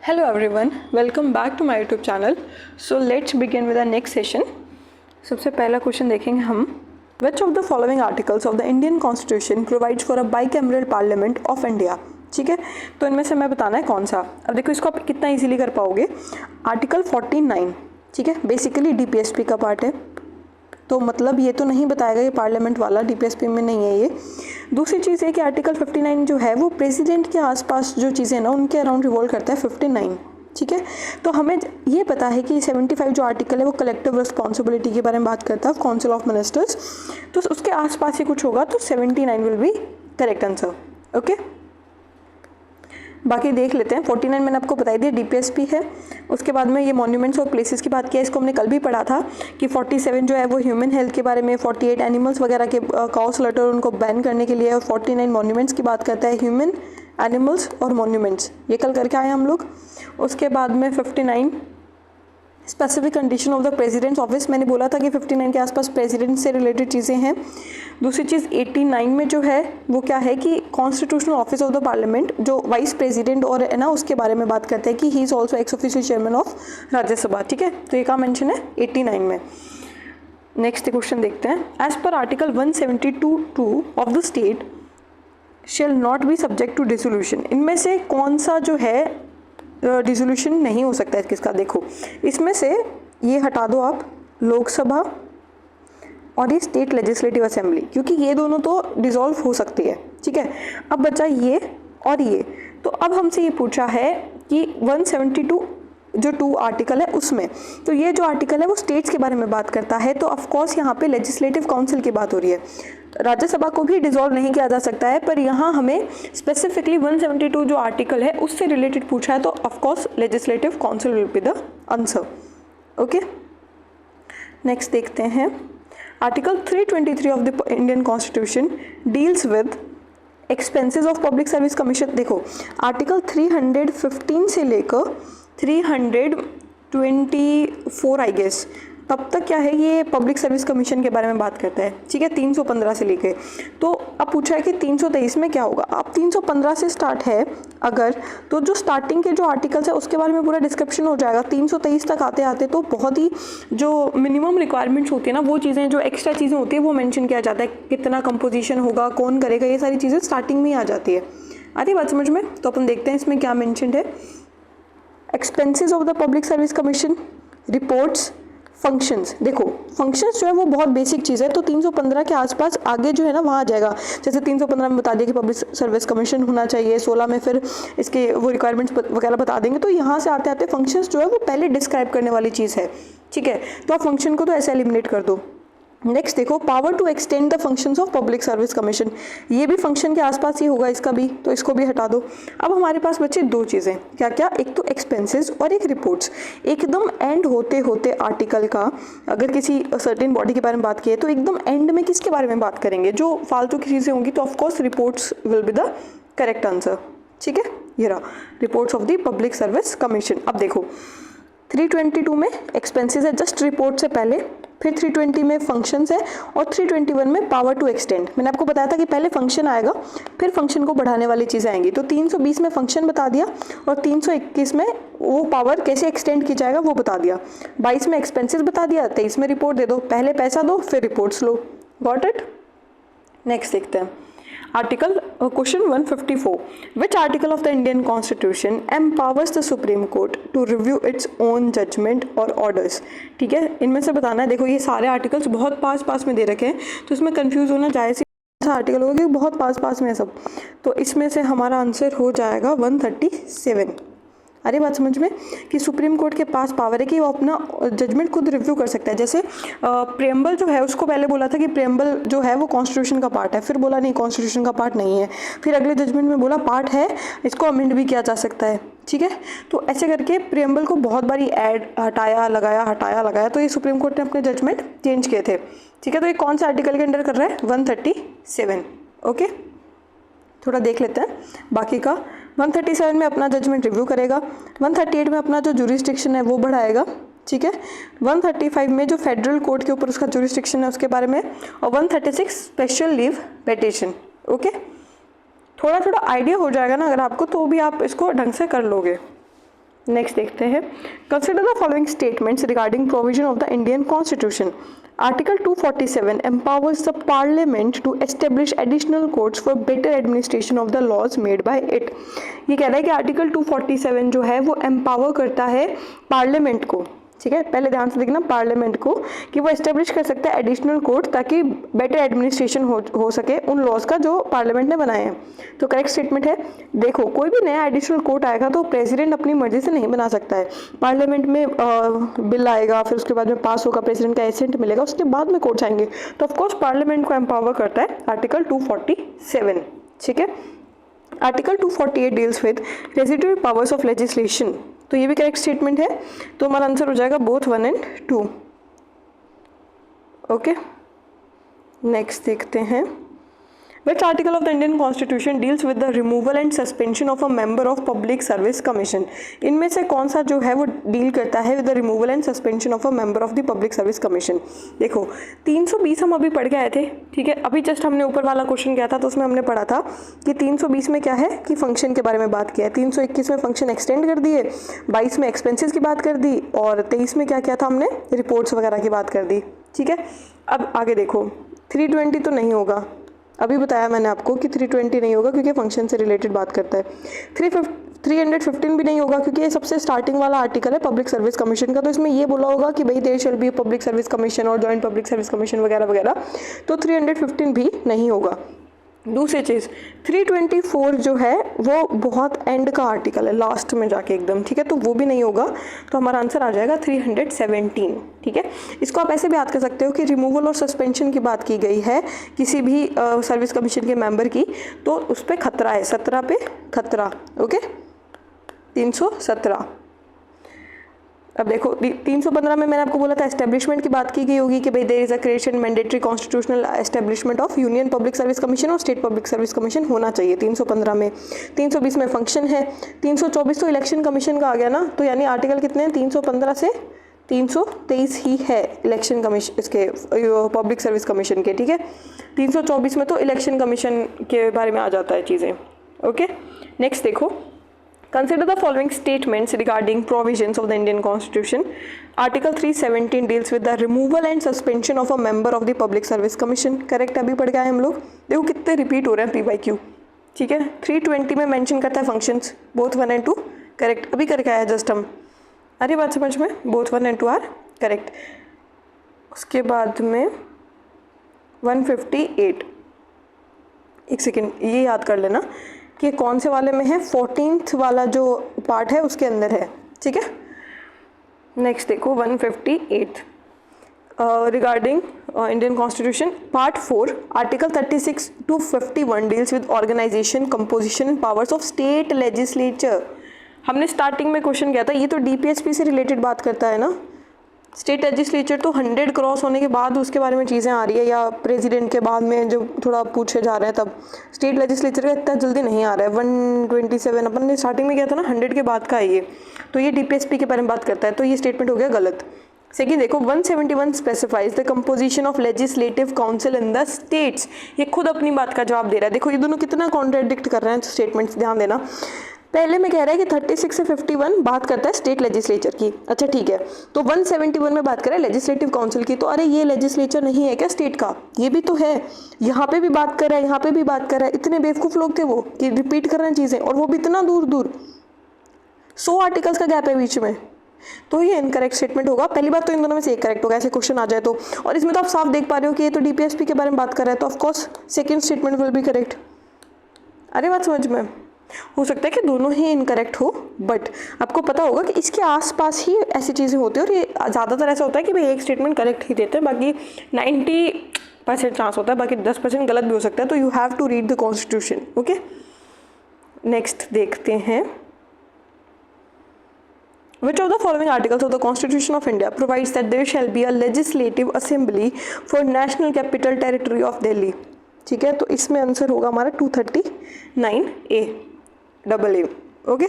Hello everyone, welcome back to my YouTube channel. So let's begin with our next session. सबसे पहला question देखेंगे हम. Which of the following articles of the Indian Constitution provides for a bicameral Parliament of India? ठीक है, तो इनमें से मैं बताना है कौन सा. अब देखो इसको आप कितना इजीली कर पाओगे. आर्टिकल 49, ठीक है, बेसिकली डीपीएसपी का पार्ट है, तो मतलब ये तो नहीं बताएगा ये पार्लियामेंट वाला, डीपीएसपी में नहीं है ये. दूसरी चीज़ है कि आर्टिकल 59 जो है वो प्रेसिडेंट के आसपास जो चीज़ें ना उनके अराउंड रिवॉल्व करता है 59, ठीक है. तो हमें ये पता है कि 75 जो आर्टिकल है वो कलेक्टिव रिस्पॉन्सिबिलिटी के बारे में बात करता है, काउंसिल ऑफ मिनिस्टर्स, तो उसके आसपास ही कुछ होगा, तो 79 will be correct answer. Okay, बाकी देख लेते हैं. 49 मैंने आपको बताई दिया डीपीएसपी है. उसके बाद में ये मॉन्यूमेंट्स और प्लेसेस की बात किया, इसको हमने कल भी पढ़ा था कि 47 जो है वो ह्यूमन हेल्थ के बारे में, 48 एनिमल्स वगैरह के काउ स्लॉटर उनको बैन करने के लिए, और 49 मॉन्यूमेंट्स की बात करता है, ह्यूमन, एनिमल्स और मॉन्यूमेंट्स, ये कल करके आए हम लोग. उसके बाद में 59 specific condition of the president's office, मैंने बोला था कि 59 के आसपास प्रेसिडेंट से रिलेटेड चीज़ें हैं. दूसरी चीज़ 89 में जो है वो क्या है कि constitutional office of the parliament, जो वाइस प्रेसिडेंट और है ना उसके बारे में बात करते हैं कि he is also x official chairman of Rajya Sabha, ठीक है. तो ये का मेंशन है 89 में. नेक्स्ट क्वेश्चन देखते हैं. एज पर article 172(2) of the state shall not be subject to dissolution, इनमें से कौन सा जो है डिसोल्यूशन नहीं हो सकता है किसका. देखो इसमें से ये हटा दो आप, लोकसभा और ये स्टेट लेजिस्लेटिव असेंबली, क्योंकि ये दोनों तो डिसॉल्व हो सकती है, ठीक है. अब बचा ये और ये. तो अब हमसे ये पूछा है कि 172 जो 2 आर्टिकल है उसमें, तो ये जो आर्टिकल है वो स्टेट्स के बारे में बात करता है, तो ऑफकोर्स यहाँ पे लेजिस्लेटिव काउंसिल की बात हो रही है. राज्यसभा को भी डिसॉल्व नहीं किया जा सकता है, पर यहाँ हमें स्पेसिफिकली 172 जो आर्टिकल है उससे रिलेटेड पूछा है, तो of course legislative council will be the answer. Okay, next देखते हैं. Article 323 of the Indian constitution deals with expenses of public service commission. देखो आर्टिकल 315 से लेकर 324 आई गेस तब तक क्या है ये पब्लिक सर्विस कमीशन के बारे में बात करता है, ठीक है, 315 से लेके. तो अब पूछा है कि 323 में क्या होगा. अब 315 से स्टार्ट है अगर, तो जो स्टार्टिंग के जो आर्टिकल्स है उसके बारे में पूरा डिस्क्रिप्शन हो जाएगा. 323 तक आते आते तो बहुत ही जो मिनिमम रिक्वायरमेंट्स होती है ना, वो चीज़ें जो एक्स्ट्रा चीज़ें होती है वो मेंशन किया जाता है, कितना कंपोजिशन होगा, कौन करेगा, ये सारी चीज़ें स्टार्टिंग में ही आ जाती है. आती बात समझ में. तो अपन देखते हैं इसमें क्या मेंशनड है. Expenses of the public service commission, reports, functions. देखो फंक्शंस जो है वो बहुत बेसिक चीज़ है, तो 315 के आसपास आगे जो है ना वहाँ आ जाएगा. जैसे 315 में बता दिया कि पब्लिक सर्विस कमीशन होना चाहिए, 16 में फिर इसके वो रिक्वायरमेंट्स वगैरह बता देंगे. तो यहाँ से आते आते फंक्शंस जो है वो पहले डिस्क्राइब करने वाली चीज़ है, ठीक है. तो आप फंक्शन को तो ऐसे एलिमिनेट कर दो. नेक्स्ट देखो, power to extend the functions of public service commission, ये भी फंक्शन के आसपास ही होगा इसका भी, तो इसको भी हटा दो. अब हमारे पास बचे 2 चीज़ें, क्या क्या, एक तो एक्सपेंसेस और एक रिपोर्ट्स. एकदम एंड होते होते आर्टिकल का अगर किसी सर्टेन बॉडी के बारे में बात की है तो एकदम एंड में किसके बारे में बात करेंगे, जो फालतू की चीज़ें होंगी, तो of course reports will be the correct answer, ठीक है. ये रहा reports of the public service commission. अब देखो 322 में एक्सपेंसेस है जस्ट रिपोर्ट से पहले, फिर 320 में फंक्शंस है, और 321 में पावर टू एक्सटेंड. मैंने आपको बताया था कि पहले फंक्शन आएगा फिर फंक्शन को बढ़ाने वाली चीज़ें आएंगी. तो 320 में फंक्शन बता दिया, और 321 में वो पावर कैसे एक्सटेंड की जाएगा वो बता दिया. 22 में एक्सपेंसेस बता दिया, 23 में रिपोर्ट दे दो, पहले पैसा दो फिर रिपोर्ट्स लो. Got it. नेक्स्ट देखते हैं article question 154. Which article of the Indian constitution empowers the supreme court to review its own judgment और ऑर्डर्स. ठीक है, इनमें से बताना है. देखो ये सारे आर्टिकल्स बहुत पास में दे रखे हैं, तो इसमें कंफ्यूज होना जायज़ ही आर्टिकल होगा क्योंकि बहुत पास में है सब. तो इसमें से हमारा आंसर हो जाएगा 137. अरे बात समझ में कि सुप्रीम कोर्ट के पास पावर है कि वो अपना जजमेंट खुद रिव्यू कर सकता है. जैसे प्रेम्बल जो है उसको पहले बोला था कि प्रेम्बल जो है वो कॉन्स्टिट्यूशन का पार्ट है, फिर बोला नहीं कॉन्स्टिट्यूशन का पार्ट नहीं है, फिर अगले जजमेंट में बोला पार्ट है, इसको अमेंड भी किया जा सकता है, ठीक है. तो ऐसे करके प्रेम्बल को बहुत बारी ऐड हटाया लगाया, तो ये सुप्रीम कोर्ट ने अपने जजमेंट चेंज किए थे, ठीक है. तो ये कौन सा आर्टिकल के अंडर कर रहा है, 137. ओके, थोड़ा देख लेते हैं बाकी का. 137 में अपना जजमेंट रिव्यू करेगा, 138 में अपना जो जुरिस्डिक्शन है वो बढ़ाएगा, ठीक है. 135 में जो फेडरल कोर्ट के ऊपर उसका जुरिस्डिक्शन है उसके बारे में, और 136 स्पेशल लीव पिटीशन. ओके, थोड़ा आइडिया हो जाएगा ना अगर आपको, तो भी आप इसको ढंग से कर लोगे. नेक्स्ट देखते हैं, consider the following statements regarding provision of the Indian constitution. Article 247 empowers the parliament to establish additional courts for better administration of the laws made by it। ये कह रहा है कि आर्टिकल 247 जो है वो एम्पावर करता है पार्लियामेंट को, ठीक है, पहले ध्यान से देखना, पार्लियामेंट को, कि वो एस्टेब्लिश कर सकता है एडिशनल कोर्ट ताकि बेटर एडमिनिस्ट्रेशन हो सके उन लॉज का जो पार्लियामेंट ने बनाए हैं। तो करेक्ट स्टेटमेंट है। देखो, कोई भी नया एडिशनल कोर्ट आएगा तो प्रेसिडेंट अपनी मर्जी से नहीं बना सकता है। पार्लियामेंट में बिल आएगा, फिर उसके बाद में पास होगा, प्रेसिडेंट का एसेंट मिलेगा, उसके बाद में कोर्ट्स आएंगे। तो ऑफकोर्स पार्लियामेंट को एम्पावर करता है आर्टिकल 247, ठीक है। Article 248 deals with residual powers of legislation, तो ये भी करेक्ट स्टेटमेंट है। तो हमारा आंसर हो जाएगा बोथ 1 and 2। ओके, नेक्स्ट देखते हैं, Which article of the Indian Constitution deals with the removal and suspension of a member of Public Service Commission? इनमें से कौन सा जो है वो डील करता है with the removal and suspension of a member of the Public Service Commission? देखो, 320 हम अभी पढ़ के आए थे, ठीक है। अभी जस्ट हमने ऊपर वाला क्वेश्चन किया था तो उसमें हमने पढ़ा था कि 320 में क्या है कि फंक्शन के बारे में बात किया है, 321 में फंक्शन एक्सटेंड कर दिए, 22 में एक्सपेंसेस की बात कर दी, और 23 में क्या किया था हमने, रिपोर्ट्स वगैरह की बात कर दी, ठीक है। अब आगे देखो, 320 तो नहीं होगा, अभी बताया मैंने आपको कि 320 नहीं होगा क्योंकि फंक्शन से रिलेटेड बात करता है। 315 भी नहीं होगा क्योंकि ये सबसे स्टार्टिंग वाला आर्टिकल है पब्लिक सर्विस कमीशन का, तो इसमें ये बोला होगा कि भाई there shall be public service commission और जॉइंट पब्लिक सर्विस कमीशन वगैरह वगैरह, तो 315 भी नहीं होगा। दूसरी चीज़, 324 जो है वो बहुत एंड का आर्टिकल है, लास्ट में जाके एकदम, ठीक है, तो वो भी नहीं होगा। तो हमारा आंसर आ जाएगा 317, ठीक है। इसको आप ऐसे भी याद कर सकते हो कि रिमूवल और सस्पेंशन की बात की गई है किसी भी सर्विस कमीशन के मेंबर की, तो उस पर खतरा है, 17 पे खतरा, ओके, 317। अब देखो 315 में मैंने आपको बोला था एस्टेब्लिशमेंट की बात की गई होगी कि भाई there is a creation mandatory constitutional establishment of union public service commission और स्टेट पब्लिक सर्विस कमीशन होना चाहिए 315 में। 320 में फंक्शन है, 324 तो इलेक्शन कमीशन का आ गया ना, तो यानी आर्टिकल कितने हैं, 315 से 323 ही है इलेक्शन कमीशन, इसके पब्लिक सर्विस कमीशन के, ठीक है। 324 में तो इलेक्शन कमीशन के बारे में आ जाता है चीज़ें, ओके। नेक्स्ट देखो, Consider the following statements regarding provisions of the Indian Constitution. Article 317 deals with the removal and suspension of a member of the Public Service Commission. Correct, अभी पढ़ के आए हम लोग। देखो कितने रिपीट हो रहे हैं PYQ, ठीक है। 320 में मेंशन करता है फंक्शंस, बोथ 1 and 2 करेक्ट, अभी करके आया जस्ट हम, अरे बात समझ में, बोथ 1 and 2 आर करेक्ट। उसके बाद में 158, एक सेकेंड ये याद कर लेना कि कौन से वाले में है, 14th वाला जो पार्ट है उसके अंदर है, ठीक है। नेक्स्ट देखो 158 regarding Indian constitution part 4 article 36 to 51 deals with organisation, composition and powers of state legislature. हमने स्टार्टिंग में क्वेश्चन किया था, ये तो DPSP से रिलेटेड बात करता है ना। स्टेट लेजिस्लेचर तो 100 क्रॉस होने के बाद उसके बारे में चीज़ें आ रही है, या प्रेसिडेंट के बाद में जो थोड़ा पूछे जा रहे हैं तब। स्टेट लेजिस्लेचर का इतना जल्दी नहीं आ रहा है। 127 अपन ने स्टार्टिंग में किया था ना, 100 के बाद का है ये, तो ये DPSP के बारे में बात करता है, तो ये स्टेटमेंट हो गया गलत। सेकेंड देखो 171 specifies the composition of legislative council in the states. ये खुद अपनी बात का जवाब दे रहा है। देखो ये दोनों कितना कॉन्ट्राडिक्ट कर रहे हैं स्टेटमेंट्स, ध्यान देना। पहले में कह रहा है कि 36 से 51 बात करता है स्टेट लेजिस्लेचर की, अच्छा ठीक है। तो 171 में बात कर रहा है लेजिस्लेटिव काउंसिल की, तो अरे ये लेजिस्लेचर नहीं है क्या स्टेट का, ये भी तो है। यहाँ पे भी बात कर रहा है, यहाँ पे भी बात कर रहा है। इतने बेवकूफ़ लोग थे वो कि रिपीट कर रहे हैं चीज़ें, और वो भी इतना दूर दूर, 100 आर्टिकल्स का गैप है बीच में। तो ये इनकरेक्ट स्टेटमेंट होगा। पहली बात तो इन दोनों में से एक करेक्ट होगा, ऐसे क्वेश्चन आ जाए तो। और इसमें तो आप साफ देख पा रहे हो कि ये तो DPSP के बारे में बात कर रहा है, तो of course second statement will be correct. अरे बात समझ में, हो सकता है कि दोनों ही इनकरेक्ट हो, बट आपको पता होगा कि इसके आसपास ही ऐसी चीज़ें होती है, और ये ज़्यादातर ऐसा होता है कि भाई एक स्टेटमेंट करेक्ट ही देते हैं, बाकी 90% चांस होता है, बाकी 10% गलत भी हो सकता है। तो you have to read the constitution, okay. Next देखते हैं, Which of the following articles of the Constitution of India provides that there shall be a legislative assembly for national capital territory of Delhi? ठीक है, तो इसमें answer होगा हमारा 239A double A, okay.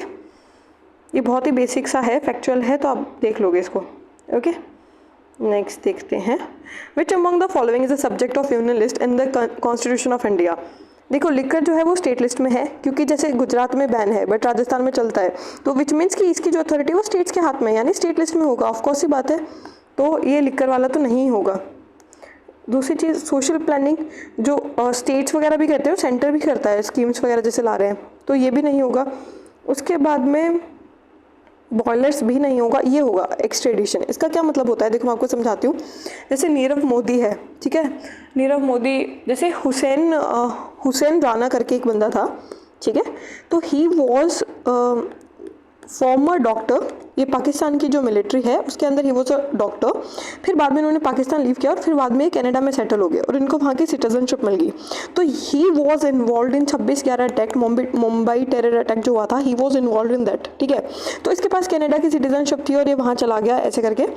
ये बहुत ही बेसिक सा है, फैक्चुअल है, तो आप देख लोगे इसको, ओके। नेक्स्ट देखते हैं, Which among the following is a subject of union list in the Constitution of India? देखो लिकर जो है वो स्टेट लिस्ट में है, क्योंकि जैसे गुजरात में बैन है बट राजस्थान में चलता है, तो विच मीन्स कि इसकी जो अथॉरिटी है वो स्टेट्स के हाथ में, यानी स्टेट लिस्ट में होगा, ऑफकोर्स ही बात है। तो ये लिकर वाला तो नहीं होगा। दूसरी चीज़ सोशल प्लानिंग, जो स्टेट्स वगैरह भी करते हैं, सेंटर भी करता है, स्कीम्स वगैरह जैसे ला रहे हैं, तो ये भी नहीं होगा। उसके बाद में बॉयलर्स भी नहीं होगा, ये होगा एक्सट्रेडिशन। इसका क्या मतलब होता है, देखो मैं आपको समझाती हूँ। जैसे नीरव मोदी है, ठीक है, नीरव मोदी, जैसे हुसैन राणा करके एक बंदा था, ठीक है, तो ही वॉज फॉर्मर डॉक्टर, ये पाकिस्तान की जो मिलिट्री है उसके अंदर ही वो डॉक्टर, फिर बाद में उन्होंने पाकिस्तान लीव किया और फिर बाद में कनाडा में सेटल हो गए और इनको वहाँ की सिटीजनशिप मिल गई। तो he was involve in 26/11 attack, Mumbai terror attack जो हुआ था, he was involve in that, ठीक है। तो इसके पास कनाडा की सिटीजनशिप थी और ये वहाँ चला गया ऐसे करके।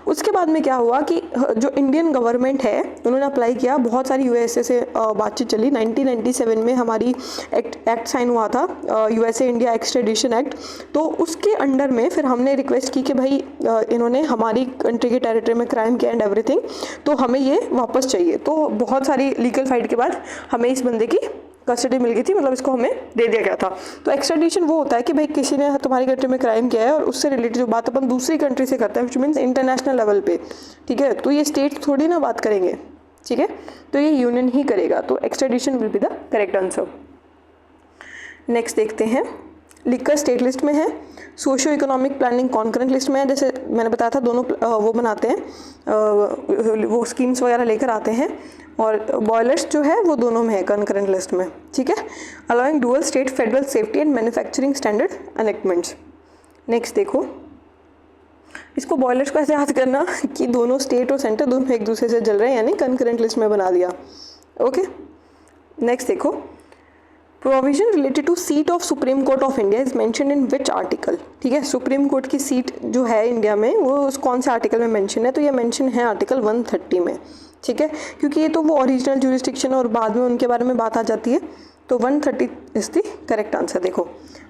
उसके बाद में क्या हुआ कि जो इंडियन गवर्नमेंट है उन्होंने अप्लाई किया, बहुत सारी यूएसए से बातचीत चली। 1997 में हमारी एक्ट साइन हुआ था, यूएसए इंडिया एक्सट्रेडिशन एक्ट। तो उसके अंडर में फिर हमने रिक्वेस्ट की कि भाई इन्होंने हमारी कंट्री के टेरिटरी में क्राइम किया एंड एवरीथिंग, तो हमें ये वापस चाहिए। तो बहुत सारी लीगल फाइट के बाद हमें इस बंदे की कस्टडी मिल गई थी, मतलब इसको हमें दे दिया गया था। तो एक्सट्रेडिशन वो होता है कि भाई किसी ने तुम्हारी कंट्री में क्राइम किया है और उससे रिलेटेड जो बात अपन दूसरी कंट्री से करते हैं, विच मीन्स इंटरनेशनल लेवल पे, ठीक है। तो ये स्टेट थोड़ी ना बात करेंगे, ठीक है, तो ये यूनियन ही करेगा। तो extradition will be the correct answer. Next देखते हैं, लिकर स्टेट लिस्ट में है, socio economic planning concurrent list में है। जैसे मैंने बताया था दोनों वो बनाते हैं, वो स्कीम्स वगैरह लेकर आते हैं, और बॉयलर्स जो है वो दोनों में है कॉन्करेंट लिस्ट में, ठीक है। Allowing dual state federal safety and manufacturing standard enactments. Next देखो, इसको बॉयलर्स को ऐसे याद करना कि दोनों स्टेट और सेंटर दोनों एक दूसरे से जल रहे हैं, यानी कॉन्करेंट लिस्ट में बना दिया, ओके। नेक्स्ट देखो, provision related to seat of supreme court of India is mention in which article, ठीक है। सुप्रीम कोर्ट की सीट जो है इंडिया में वो उस कौन से आर्टिकल में मेंशन है, तो ये मेंशन है आर्टिकल 130 में, ठीक है, क्योंकि ये तो वो ओरिजिनल ज्यूरिसडिक्शन और बाद में उनके बारे में बात आ जाती है। तो 130 इज द करेक्ट आंसर। देखो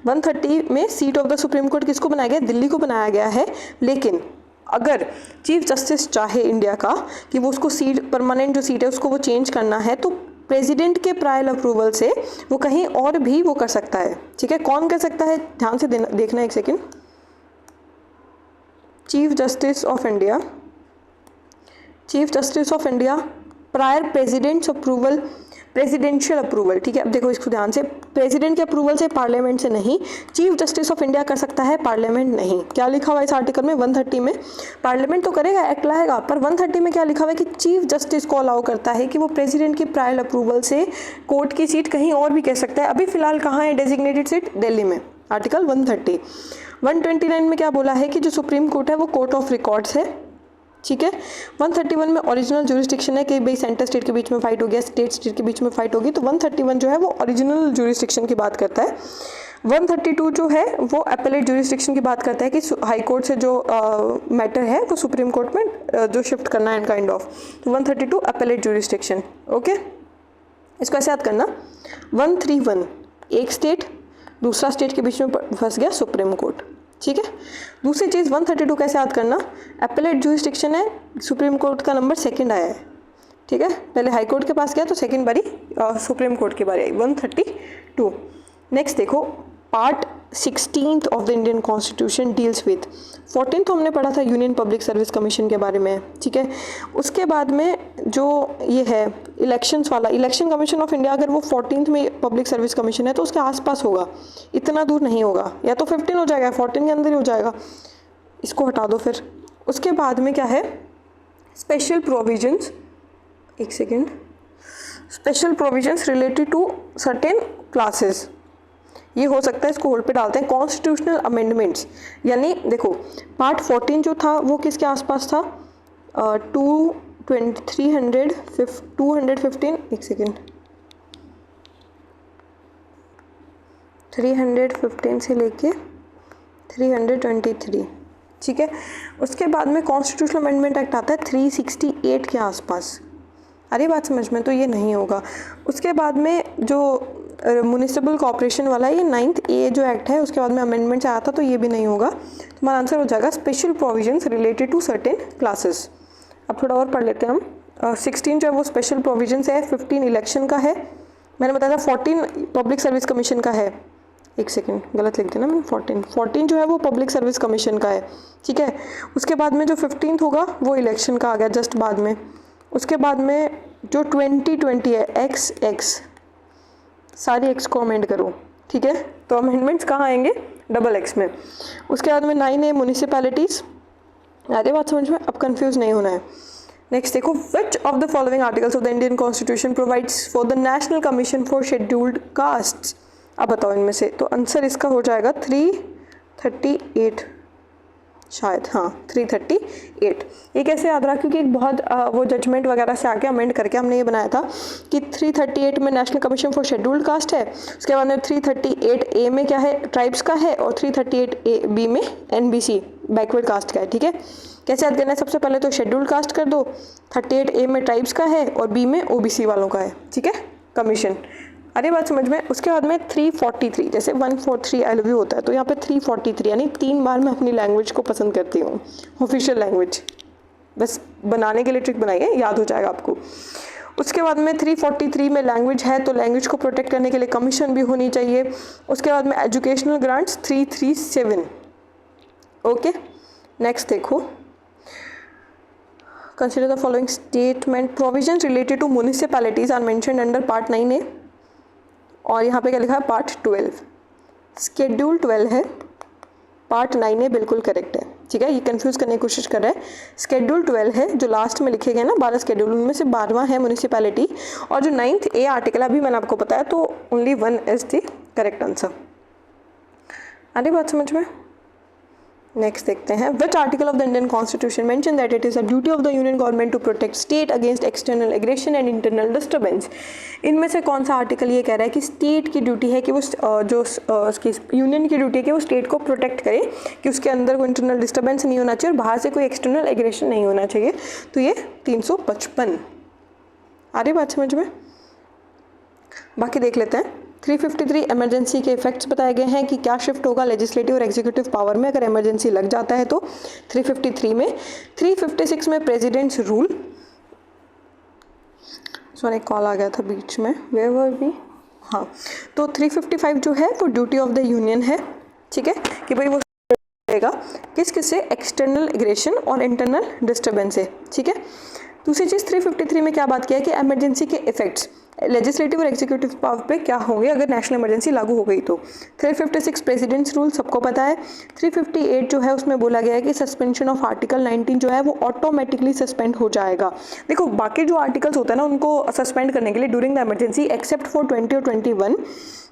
130 में seat of the supreme court किसको बनाया गया, दिल्ली को बनाया गया है, लेकिन अगर चीफ जस्टिस चाहे इंडिया का कि वो उसको सीट, परमानेंट जो सीट है उसको वो चेंज करना है, तो प्रेसिडेंट के प्रायर अप्रूवल से वो कहीं और भी वो कर सकता है, ठीक है। कौन कर सकता है, ध्यान से देखना एक second. Chief justice of India, chief justice of India prior president's approval, presidential approval, ठीक है। अब देखो इसको ध्यान से, प्रेसिडेंट के अप्रूवल से, पार्लियामेंट से नहीं, चीफ जस्टिस ऑफ इंडिया कर सकता है, पार्लियामेंट नहीं। क्या लिखा हुआ है इस आर्टिकल में 130 में, पार्लियामेंट तो करेगा, एक्ट लाएगा, पर 130 में क्या लिखा हुआ है कि चीफ जस्टिस को अलाउ करता है कि वो प्रेसिडेंट की प्रायर अप्रूवल से कोर्ट की सीट कहीं और भी कह सकता है। अभी फिलहाल कहाँ है डेजिग्नेटेड सीट, दिल्ली में, आर्टिकल 130। 129 में क्या बोला है कि जो सुप्रीम कोर्ट है वो कोर्ट ऑफ रिकॉर्ड्स है, ठीक है। 131 में ओरिजिनल ज्यूरिसडिक्शन है कि भाई सेंटर स्टेट के बीच में फाइट हो गया, स्टेट के बीच में फाइट होगी, तो 131 जो है वो ओरिजिनल ज्यूरिसडिक्शन की बात करता है। 132 जो है वो अपीलेट ज्यूरिसडिक्शन की बात करता है कि हाई कोर्ट से जो मैटर है वो सुप्रीम कोर्ट में जो शिफ्ट करना है काइंड ऑफ, तो 132 अपीलेट ज्यूरिसडिक्शन, ओके। इसको ऐसे याद करना, 131 एक स्टेट दूसरा स्टेट के बीच में फंस गया सुप्रीम कोर्ट, ठीक है। दूसरी चीज़ 132 कैसे याद करना, अपीलेट ज्यूरिसडिक्शन है, सुप्रीम कोर्ट का नंबर सेकंड आया है, ठीक है, पहले हाई कोर्ट के पास गया तो सेकंड बारी सुप्रीम कोर्ट की बारी आई, 132। नेक्स्ट देखो, part 16 of the Indian constitution deals with, 14 तो हमने पढ़ा था यूनियन पब्लिक सर्विस कमीशन के बारे में, ठीक है। उसके बाद में जो ये है इलेक्शंस वाला, इलेक्शन कमीशन ऑफ इंडिया, अगर वो 14 में पब्लिक सर्विस कमीशन है तो उसके आसपास होगा, इतना दूर नहीं होगा, या तो 15 हो जाएगा, 14 के अंदर ही हो जाएगा, इसको हटा दो फिर। उसके बाद में क्या है, स्पेशल प्रोविजंस, एक second, special provisions related to certain classes, ये हो सकता है, इसको होल्ड पे डालते हैं। कॉन्स्टिट्यूशनल अमेंडमेंट्स, यानी देखो पार्ट 14 जो था वो किसके आसपास था, 215, एक सेकेंड, 315 से लेके 323, ठीक है। उसके बाद में कॉन्स्टिट्यूशनल अमेंडमेंट एक्ट आता है 368 के आसपास, अरे बात समझ में, तो ये नहीं होगा। उसके बाद में जो म्यूनिसिपल कॉर्पोरेशन वाला ये 9th A जो एक्ट है उसके बाद में अमेंडमेंट आया था, तो ये भी नहीं होगा। तुम्हारा आंसर हो जाएगा special provisions related to certain classes. अब थोड़ा और पढ़ लेते हैं हम। 16 जो है वो स्पेशल प्रोविजंस है, 15 इलेक्शन का है, मैंने बताया था 14 पब्लिक सर्विस कमीशन का है, एक सेकेंड गलत लिख देना मैंने, 14 जो है वो पब्लिक सर्विस कमीशन का है, ठीक है। उसके बाद में जो 15th होगा वो इलेक्शन का आ गया जस्ट बाद में। उसके बाद में जो 2020 है एक्स सारी एक्स को अमेंड करो, ठीक है। तो अमेंडमेंट्स कहाँ आएंगे, डबल एक्स में। उसके बाद में 9 है म्यूनिसिपैलिटीज़। आगे बात समझ में, अब कंफ्यूज नहीं होना है। नेक्स्ट देखो, which of the following articles of the Indian constitution provides for the national commission for scheduled castes. अब बताओ इनमें से, तो आंसर इसका हो जाएगा 338 शायद, हाँ 338। ये कैसे याद रहा, क्योंकि एक बहुत वो जजमेंट वगैरह से आके अमेंड करके हमने ये बनाया था कि 338 में national commission for scheduled caste है, उसके बाद में 338A में क्या है, ट्राइब्स का है, और 338B में NBC बैकवर्ड कास्ट का है, ठीक है। कैसे याद करना है, सबसे पहले तो शेड्यूल्ड कास्ट कर दो, 38A में ट्राइब्स का है और B में OBC वालों का है, ठीक है, कमीशन। अरे बात समझ में। उसके बाद में 343, जैसे 143 I love you होता है, तो यहाँ पे 343, यानी 3 बार मैं अपनी लैंग्वेज को पसंद करती हूँ, ऑफिशियल लैंग्वेज। बस बनाने के लिए ट्रिक बनाई है, याद हो जाएगा आपको। उसके बाद में 343 में लैंग्वेज है, तो लैंग्वेज को प्रोटेक्ट करने के लिए कमीशन भी होनी चाहिए। उसके बाद में एजुकेशनल ग्रांट्स 337। ओके, नेक्स्ट देखो, consider the following statement, provisions related to municipalities are mentioned under part 9A, और यहाँ पे क्या लिखा है, पार्ट 12। स्केड्यूल 12 है, पार्ट 9A बिल्कुल करेक्ट है, ठीक है। ये कंफ्यूज करने की कोशिश कर रहा है। स्केड्यूल 12 है, जो लास्ट में लिखे गए ना 12 स्केड्यूल, उनमें से 12वां है म्यूनिसिपैलिटी, और जो 9th A आर्टिकल अभी मैंने आपको बताया, तो only 1 is the correct answer. आगे बात समझ में। नेक्स्ट देखते हैं, which article of the Indian constitution mention that it is a duty of the union government to protect state against external aggression and internal disturbance. इनमें से कौन सा आर्टिकल ये कह रहा है कि स्टेट की ड्यूटी है कि वो जो उसकी यूनियन की ड्यूटी है कि वो स्टेट को प्रोटेक्ट करे, कि उसके अंदर कोई इंटरनल डिस्टर्बेंस नहीं होना चाहिए और बाहर से कोई एक्सटर्नल एग्रेशन नहीं होना चाहिए। तो ये 355। आ रही बात समझ में। बाकी देख लेते हैं। 353 इमरजेंसी के इफेक्ट्स बताए गए हैं कि क्या शिफ्ट होगा लेजिस्लेटिव और एग्जीक्यूटिव पावर में अगर इमरजेंसी लग जाता है तो 353 में। 356 में प्रेसिडेंट्स रूल, सॉरी कॉल आ गया था बीच में, वेयर वर वी, हाँ। तो 355 जो है वो ड्यूटी ऑफ द यूनियन है, ठीक है, कि भाई वो किस किस से, एक्सटर्नल एग्रेशन और इंटरनल डिस्टर्बेंस से, ठीक है। दूसरी चीज़ 353 में क्या बात किया है कि इमरजेंसी के इफेक्ट्स लेजिस्लेटिव और एग्जीक्यूटिव पावर पे क्या होंगे अगर नेशनल इमरजेंसी लागू हो गई तो। 356 प्रेसिडेंट्स रूल सबको पता है। 358 जो है उसमें बोला गया है कि सस्पेंशन ऑफ आर्टिकल 19 जो है वो ऑटोमेटिकली सस्पेंड हो जाएगा। देखो बाकी जो आर्टिकल्स होते हैं ना उनको सस्पेंड करने के लिए during the emergency except for 20 और 21,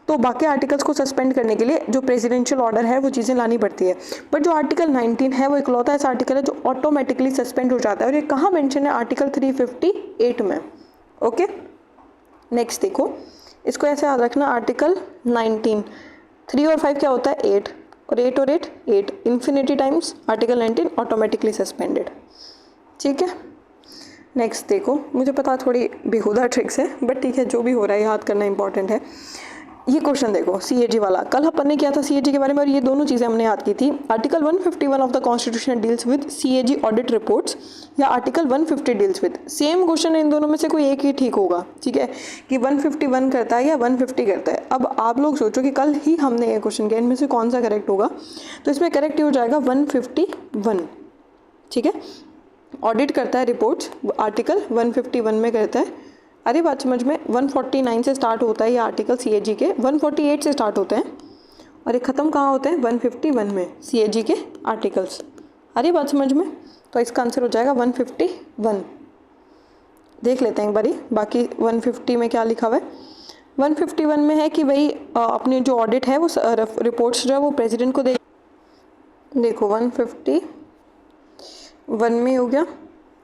तो बाकी आर्टिकल्स को सस्पेंड करने के लिए जो प्रेसिडेंशियल ऑर्डर है वो चीज़ें लानी पड़ती है। बट जो आर्टिकल 19 है वो इकलौता ऐसा आर्टिकल है जो ऑटोमेटिकली सस्पेंड हो जाता है, और ये कहाँ मेंशन है, आर्टिकल 358 में। ओके, नेक्स्ट देखो, इसको ऐसे याद रखना, आर्टिकल 19 3 और 5 क्या होता है, 8, और 8 और 8 8 infinity times article 19 automatically suspended, ठीक है। नेक्स्ट देखो, मुझे पता थोड़ी बेहुदा ट्रिक्स है बट ठीक है, जो भी हो रहा है याद करना इंपॉर्टेंट है। ये क्वेश्चन देखो CAG वाला, कल अपन ने किया था CAG के बारे में और ये दोनों चीज़ें हमने याद की थी। Article 151 of the constitution deals with CAG audit reports, या article 150 deals with, same question है, इन दोनों में से कोई एक ही ठीक होगा, ठीक है, कि 151 करता है या 150 करता है। अब आप लोग सोचो कि कल ही हमने ये क्वेश्चन किया, इनमें से कौन सा करेक्ट होगा, तो इसमें करेक्ट ही हो जाएगा 151, ठीक है। ऑडिट करता है रिपोर्ट्स, आर्टिकल 151 में करता है। अरे बात समझ में, 149 से स्टार्ट होता है ये आर्टिकल CAG के, 148 से स्टार्ट होते हैं और ये ख़त्म कहाँ होते हैं, 151 में CAG के आर्टिकल्स। अरे बात समझ में, तो इसका आंसर हो जाएगा 151। देख लेते हैं एक बारी बाकी 150 में क्या लिखा हुआ है। 151 में है कि भाई अपने जो ऑडिट है वो रिपोर्ट्स जो है वो प्रेसिडेंट को देखो 151 में हो गया,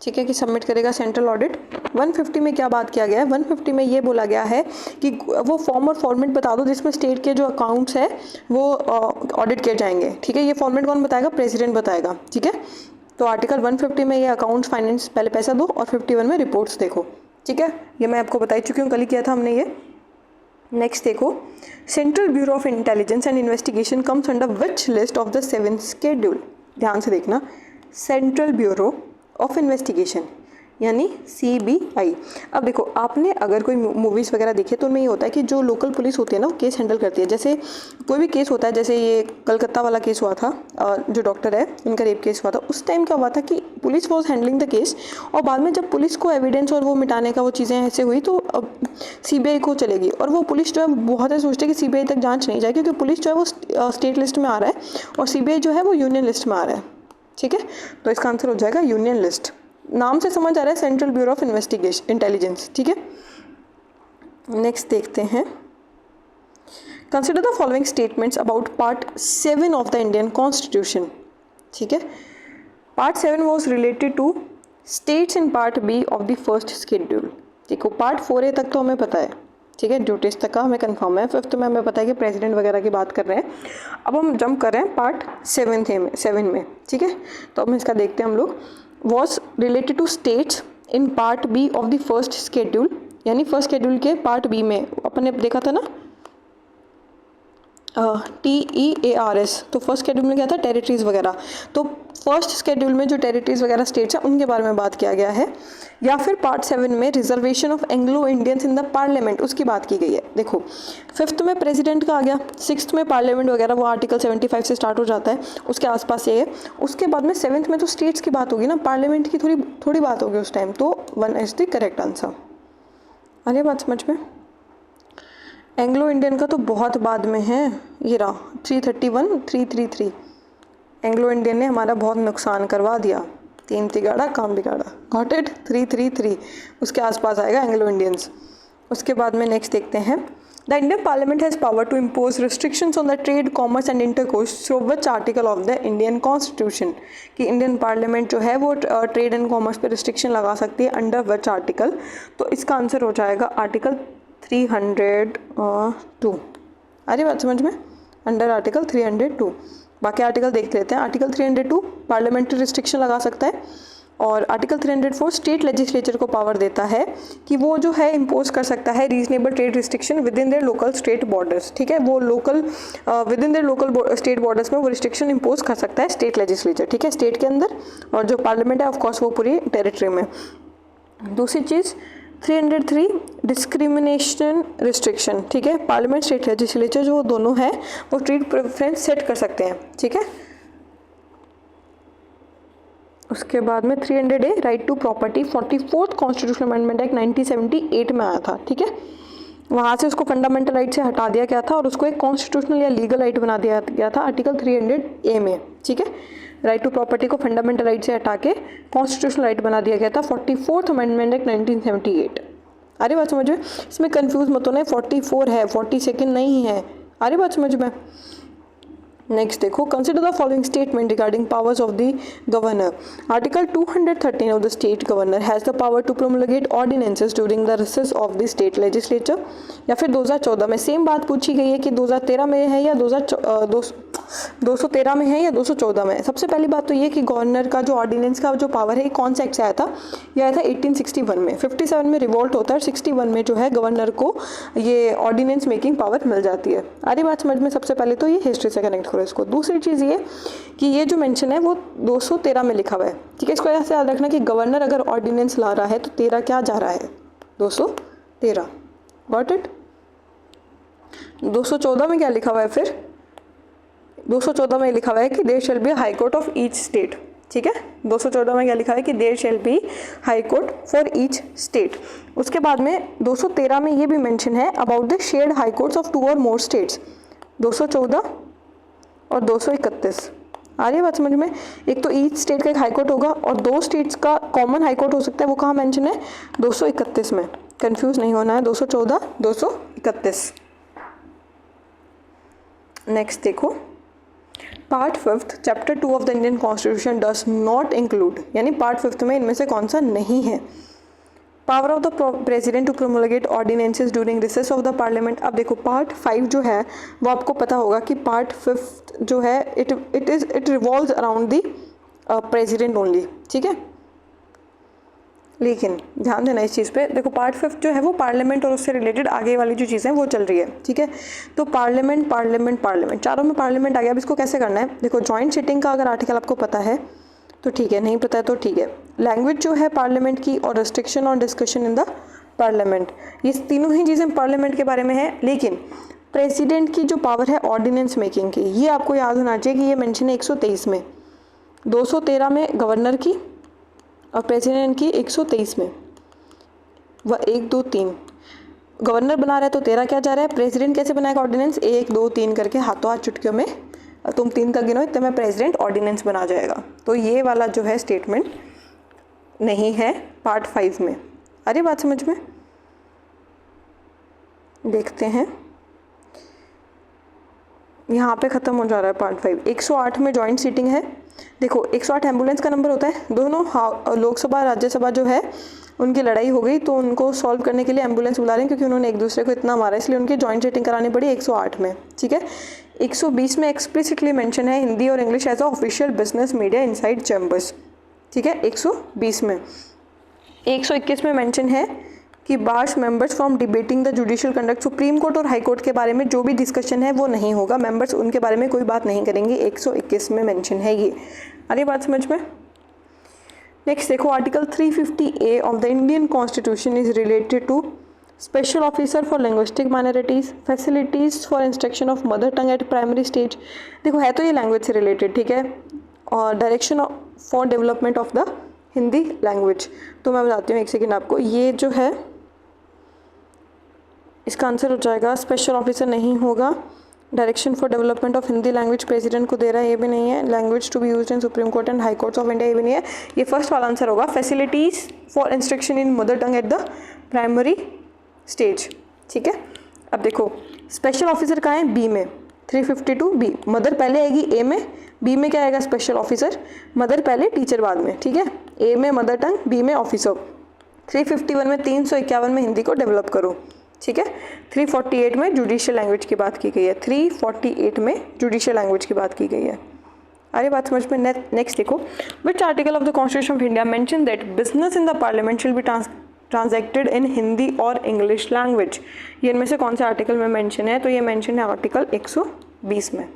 ठीक है, कि सबमिट करेगा सेंट्रल ऑडिट। 150 में क्या बात किया गया है, 150 में ये बोला गया है कि वो फॉर्म और फॉर्मेट बता दो जिसमें स्टेट के जो अकाउंट्स है वो ऑडिट किए जाएंगे, ठीक है। ये फॉर्मेट कौन बताएगा, प्रेसिडेंट बताएगा, ठीक है। तो आर्टिकल 150 में ये अकाउंट्स फाइनेंस पहले पैसा दो, और 51 में रिपोर्ट्स देखो, ठीक है। ये मैं आपको बता चुकी हूँ, कल ही किया था हमने ये। नेक्स्ट देखो, central bureau of intelligence and investigation comes under which list of the 7th schedule. ध्यान से देखना, सेंट्रल ब्यूरो ऑफ इन्वेस्टिगेशन, यानी CBI। अब देखो आपने अगर कोई मूवीज़ वगैरह देखी तो उनमें ये होता है कि जो लोकल पुलिस होती है ना वो केस हैंडल करती है। जैसे कोई भी केस होता है, जैसे ये कलकत्ता वाला केस हुआ था, जो डॉक्टर है उनका रेप केस हुआ था, उस टाइम क्या हुआ था कि police was handling the case, और बाद में जब पुलिस को एविडेंस और वो मिटाने का वो चीज़ें ऐसे हुई तो अब CBI को चलेगी। और वो पुलिस जो है बहुत है सोचते हैं कि CBI तक जांच नहीं जाए, क्योंकि पुलिस जो है वो स्टेट लिस्ट में आ रहा है और CBI जो है वो यूनियन लिस्ट में आ रहा है। ठीक है, तो इसका आंसर हो जाएगा यूनियन लिस्ट। नाम से समझ आ रहा है central bureau of investigation intelligence. ठीक है, नेक्स्ट देखते हैं। Consider the following statements about part 7 of the Indian constitution. ठीक है, part 7 was related to states in part B of the first schedule. देखो पार्ट 4A तक तो हमें पता है, ठीक है, ड्यूटीज तक का हमें कंफर्म है। 5th में हमें पता है कि प्रेसिडेंट वगैरह की बात कर रहे हैं। अब हम जंप कर रहे हैं पार्ट 7 में। ठीक है, तो अब इसका देखते हैं हम लोग। Was related to states in part B of the first schedule, यानी फर्स्ट शेड्यूल के पार्ट बी में अपन ने देखा था ना TEARS, तो फर्स्ट शेड्यूल में क्या था, टेरिटरीज वगैरह। तो फर्स्ट शेड्यूल में जो टेरिटरीज वगैरह स्टेट्स हैं उनके बारे में बात किया गया है। या फिर पार्ट 7 में reservation of Anglo Indians in the parliament, उसकी बात की गई है। देखो 5th में प्रेसिडेंट का आ गया, 6th में पार्लियामेंट वगैरह वो आर्टिकल 75 से स्टार्ट हो जाता है, उसके आसपास ये है। उसके बाद में 7th में तो स्टेट्स की बात होगी ना, पार्लियामेंट की थोड़ी बात होगी उस टाइम। तो 1 इज द करेक्ट आंसर। अरे बात समझ में। एंग्लो इंडियन का तो बहुत बाद में है, ये रहा 331 333। एंग्लो इंडियन ने हमारा बहुत नुकसान करवा दिया, 3 तिगाड़ा काम बिगाड़ा। गॉट इट, 333 उसके आसपास आएगा एंग्लो इंडियंस। उसके बाद में नेक्स्ट देखते हैं। The Indian parliament has power to impose restrictions on the trade, commerce and intercourse through which article of the Indian constitution. कि इंडियन पार्लियामेंट जो है वो ट्रेड एंड कॉमर्स पे रिस्ट्रिक्शन लगा सकती है अंडर विच आर्टिकल। तो इसका आंसर हो जाएगा आर्टिकल 302। अरे बात समझ में, अंडर आर्टिकल 302। बाकी आर्टिकल देख लेते हैं। आर्टिकल 302 पार्लियामेंट्री रिस्ट्रिक्शन लगा सकता है, और आर्टिकल 304 स्टेट लेजिस्लेचर को पावर देता है कि वो जो है इम्पोज कर सकता है reasonable trade restriction with in their local state borders. ठीक है, वो local with in their local state borders में वो रिस्ट्रिक्शन इम्पोज कर सकता है स्टेट लेजिस्लेचर। ठीक है, स्टेट के अंदर, और जो पार्लियामेंट है ऑफकोर्स वो पूरी टेरिटरी में। दूसरी चीज़ 303 डिस्क्रिमिनेशन रिस्ट्रिक्शन। ठीक है, पार्लियामेंट स्टेट लेजिस्लेचर जो दोनों है वो ट्रेड प्रेफरेंस सेट कर सकते हैं। ठीक है, उसके बाद में 300A right to property 44th constitutional amendment act 1978 में आया था। ठीक है, वहाँ से उसको फंडामेंटल राइट से हटा दिया गया था और उसको एक कॉन्स्टिट्यूशनल या लीगल राइट बना दिया गया था आर्टिकल 300A में। ठीक है, राइट टू प्रॉपर्टी को फंडामेंटल राइट से हटा के कॉन्स्टिट्यूशनल राइट बना दिया गया था 44th अमेंडमेंट एक्ट 1978। अरे बात समझ में, इसमें कंफ्यूज मत होना है, 44 है, 42nd नहीं है। अरे बात समझ में। नेक्स्ट देखो, consider the following statement regarding powers of the governor. Article 213 of the state governor has the power to promulgate ordinances during the recess of the state legislature. या फिर 2014 में सेम बात पूछी गई है कि 2013 में है या 213 में है या 214 में है। सबसे पहली बात तो ये कि गवर्नर का जो ऑर्डिनेंस का जो पावर है कौन सा एक्ट से आया था, ये आया था 1861 में। 57 में रिवोल्ट होता है और 61 में जो है गवर्नर को ये ऑर्डिनेंस मेकिंग पावर मिल जाती है। अरे बात समझ में। सबसे पहले तो ये हिस्ट्री से कनेक्ट करो इसको। दूसरी चीज़ ये कि ये जो मेंशन है वो 213 में लिखा हुआ है। ठीक है, इसको ऐसे याद रखना कि गवर्नर अगर ऑर्डिनेंस ला रहा है तो 13 क्या जा रहा है, 213। Got it. 214 में क्या लिखा हुआ है फिर, 214 में लिखा हुआ है कि there shall be high court of each state. ठीक है, 214 में क्या लिखा है कि there shall be high court for each state. उसके बाद में 213 में ये भी मेंशन है about the shared high courts of 2 और मोर स्टेट्स, 214 और 231। आ रही है बात समझ में। एक तो ईच स्टेट का एक हाई कोर्ट होगा और 2 स्टेट्स का कॉमन हाई कोर्ट हो सकता है, वो कहाँ मेंशन है, 231 में। कंफ्यूज नहीं होना है, 214 231। नेक्स्ट देखो, part 5 chapter 2 of the Indian constitution does not include, यानी पार्ट 5 में इनमें से कौन सा नहीं है। Power of the president to promulgate ordinances during recess of the parliament. अब देखो पार्ट 5 जो है वो आपको पता होगा कि पार्ट 5 जो है it revolves around the president only. ठीक है, लेकिन ध्यान देना इस चीज़ पे। देखो पार्ट 5 जो है वो पार्लियामेंट और उससे रिलेटेड आगे वाली जो चीज़ें वो चल रही है। ठीक है, तो पार्लियामेंट पार्लियामेंट पार्लियामेंट चारों में पार्लियामेंट आ गया। अब इसको कैसे करना है, देखो जॉइंट सिटिंग का अगर आर्टिकल आपको पता है तो ठीक है, नहीं पता है तो ठीक है। लैंग्वेज जो है पार्लियामेंट की, और restriction on discussion in the parliament, ये तीनों ही चीज़ें पार्लियामेंट के बारे में है। लेकिन प्रेसिडेंट की जो पावर है ऑर्डिनेंस मेकिंग की, ये आपको याद होना चाहिए कि ये मेंशन है 123 में, 213 में गवर्नर की और प्रेसिडेंट की 123 में। वह 1 2 3 गवर्नर बना रहा है तो 13 क्या जा रहा है, प्रेसिडेंट कैसे बनाएगा ऑर्डिनेंस, 1 2 3 करके हाथों हाथ चुटकियों में तुम 3 तक गिनो इतने में प्रेसिडेंट ऑर्डिनेंस बना जाएगा। तो ये वाला जो है स्टेटमेंट नहीं है पार्ट 5 में। अरे बात समझ में, देखते हैं यहाँ पे ख़त्म हो जा रहा है पार्ट 5। 108 में जॉइंट सीटिंग है। देखो 108 एम्बुलेंस का नंबर होता है। दोनों लोकसभा राज्यसभा जो है उनकी लड़ाई हो गई, तो उनको सॉल्व करने के लिए एम्बुलेंस बुला रहे हैं, क्योंकि उन्होंने एक दूसरे को इतना मारा, इसलिए उनकी जॉइंट सीटिंग करानी पड़ी 108 में। ठीक है। 120 में एक्सप्लिसिटली मेंशन है हिंदी और English as a official business media inside chambers. ठीक है, 120 में। 121 में मेंशन है कि bars members from debating the judicial conduct, supreme court और हाई कोर्ट के बारे में जो भी डिस्कशन है वो नहीं होगा, मेंबर्स उनके बारे में कोई बात नहीं करेंगे। 121 में मेंशन है ये। अरे बात समझ में। नेक्स्ट देखो, article 350A of the Indian constitution is related to special officer for linguistic minorities, facilities for instruction of mother tongue at primary stage. देखो है तो ये लैंग्वेज से रिलेटेड, ठीक है, और direction for development of the Hindi language. तो मैं बताती हूँ एक सेकेंड आपको, ये जो है इसका आंसर हो जाएगा, स्पेशल ऑफिसर नहीं होगा, direction for development of Hindi language president को दे रहा है, ये भी नहीं है, language to be used in supreme court and high courts of India, ये भी नहीं है। ये फर्स्ट वाला आंसर होगा, facilities for instruction in mother tongue at the primary stage. ठीक है। अब देखो स्पेशल ऑफिसर कहाँ है, बी में, 352 बी। मदर पहले आएगी ए में, बी में क्या आएगा, स्पेशल ऑफिसर। मदर पहले, टीचर बाद में। ठीक है, ए में मदर टंग, बी में ऑफिसर। 351 में 351 में हिंदी को डेवलप करो। ठीक है। 348 में जुडिशियल लैंग्वेज की बात की गई है, 348 में जुडिशियल लैंग्वेज की बात की गई है। अरे बात समझ में। नेक्स्ट देखो, which article of the constitution of India mention that business in the parliament शिल बी ट्रांजैक्टेड इन हिंदी और इंग्लिश लैंग्वेज। ये इनमें से कौन से आर्टिकल में मेंशन है, तो ये मेंशन है आर्टिकल 120 में।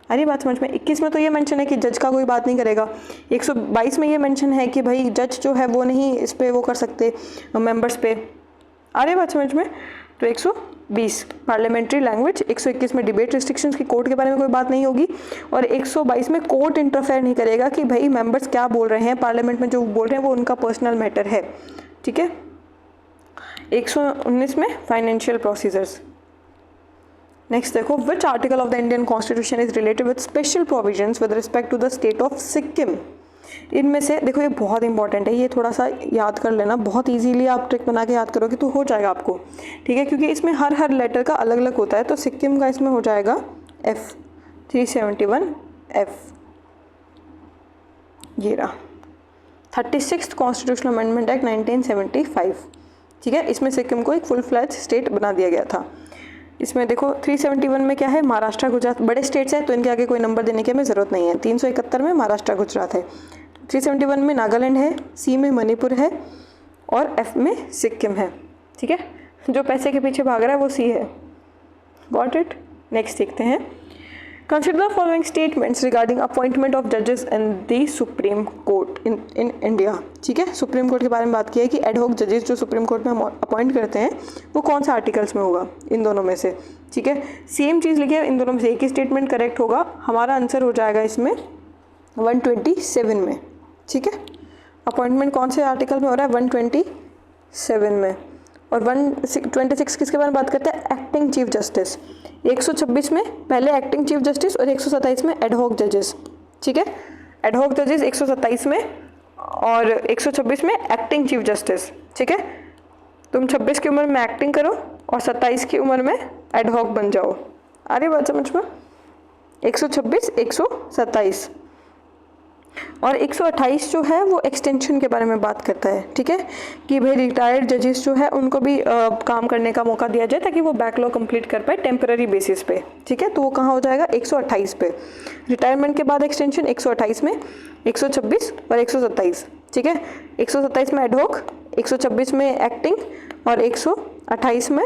अरे बात समझ में। 21 में तो ये मेंशन है कि जज का कोई बात नहीं करेगा। 122 में ये मेंशन है कि भाई जज जो है वो नहीं इस पे वो कर सकते मेंबर्स पे। अरे बात समझ में। तो 120 पार्लियामेंट्री लैंग्वेज, 121 में डिबेट रिस्ट्रिक्शंस की कोर्ट के बारे में कोई बात नहीं होगी, और 122 में कोर्ट इंटरफेयर नहीं करेगा कि भाई मेंबर्स क्या बोल रहे हैं, पार्लियामेंट में जो बोल रहे हैं वो उनका पर्सनल मैटर है। ठीक है। 119 में फाइनेंशियल प्रोसीजर्स। नेक्स्ट देखो, which article of the Indian constitution is related with special provisions with respect to the state of Sikkim. इनमें से देखो ये बहुत इंपॉर्टेंट है, ये थोड़ा सा याद कर लेना, बहुत इजीली आप ट्रिक बना के याद करोगे तो हो जाएगा आपको। ठीक है, क्योंकि इसमें हर लेटर का अलग अलग होता है। तो सिक्किम का इसमें हो जाएगा F, 371 F। ये रहा 36th कॉन्स्टिट्यूशनल अमेंडमेंट एक्ट 1975। ठीक है, इसमें सिक्किम को एक फुल फ्लैज स्टेट बना दिया गया था। इसमें देखो 371 में क्या है, महाराष्ट्र गुजरात, बड़े स्टेट्स हैं तो इनके आगे कोई नंबर देने की हमें ज़रूरत नहीं है। 371 में महाराष्ट्र गुजरात है, 371 में नागालैंड है, सी में मणिपुर है और एफ में सिक्किम है। ठीक है, जो पैसे के पीछे भाग रहा है वो सी है। Got it. नेक्स्ट देखते हैं, consider the following statements regarding appointment of जजेस in the supreme court in India. ठीक है, सुप्रीम कोर्ट के बारे में बात की है कि एडहॉक जजेस जो सुप्रीम कोर्ट में हम अपॉइंट करते हैं वो कौन सा आर्टिकल्स में होगा, इन दोनों में से। ठीक है, सेम चीज़ लिखी है, इन दोनों में से एक ही स्टेटमेंट करेक्ट होगा। हमारा आंसर हो जाएगा इसमें 127 में। ठीक है, अपॉइंटमेंट कौन से आर्टिकल में हो रहा है, 127 में। और 126 किसके बारे में बात करते हैं, एक्टिंग चीफ जस्टिस। 126 में पहले एक्टिंग चीफ जस्टिस और 127 में एडहॉक जजेस। ठीक है, एडहॉक जजेस 127 में और 126 में एक्टिंग चीफ जस्टिस। ठीक है, तुम 26 की उम्र में एक्टिंग करो और 27 की उम्र में एडहॉक बन जाओ। अरे बात समझ में। 126, 127 और 128 जो है वो एक्सटेंशन के बारे में बात करता है। ठीक है, कि भाई रिटायर्ड जजेस जो है उनको भी काम करने का मौका दिया जाए ताकि वो बैकलॉग कंप्लीट कर पाए टेम्पररी बेसिस पे। ठीक है, तो वो कहाँ हो जाएगा, 128 पे। रिटायरमेंट के बाद एक्सटेंशन 128 में, 126 और 127। ठीक है, 127 में एडहॉक, 126 में एक्टिंग और 128 में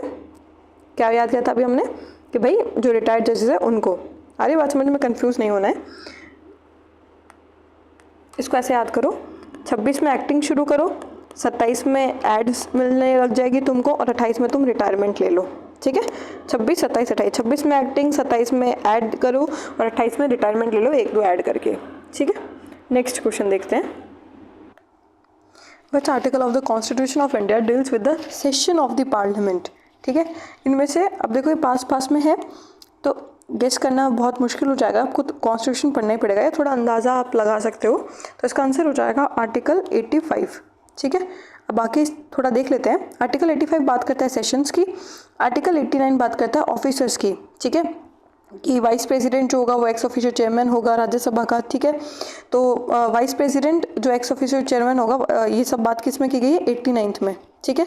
क्या याद किया था अभी हमने कि भाई जो रिटायर्ड जजेस है उनको। अरे बात समझ में, कंफ्यूज नहीं होना है। इसको ऐसे याद करो, 26 में एक्टिंग शुरू करो, 27 में एड्स मिलने लग जाएगी तुमको, और 28 में तुम रिटायरमेंट ले लो। ठीक है, 26, 27, 28, 26 में एक्टिंग, 27 में ऐड करो और 28 में रिटायरमेंट ले लो, 1-2 ऐड करके। ठीक है, नेक्स्ट क्वेश्चन देखते हैं। Which article of the Constitution of India deals with the session of the Parliament? ठीक है, इनमें से अब देखो ये पास में है तो गेस करना बहुत मुश्किल हो जाएगा, आपको कॉन्स्टिट्यूशन पढ़ना ही पड़ेगा, या थोड़ा अंदाज़ा आप लगा सकते हो। तो इसका आंसर हो जाएगा आर्टिकल 85। ठीक है, अब बाकी थोड़ा देख लेते हैं। आर्टिकल 85 बात करता है सेशंस की, आर्टिकल 89 बात करता है ऑफिसर्स की। ठीक है, कि वाइस प्रेसिडेंट जो होगा वो एक्स ऑफिशियल चेयरमैन होगा राज्यसभा का। ठीक है, तो वाइस प्रेसिडेंट जो एक्स ऑफिशियल चेयरमैन होगा, ये सब बात किस में की गई है? 89 में। ठीक है,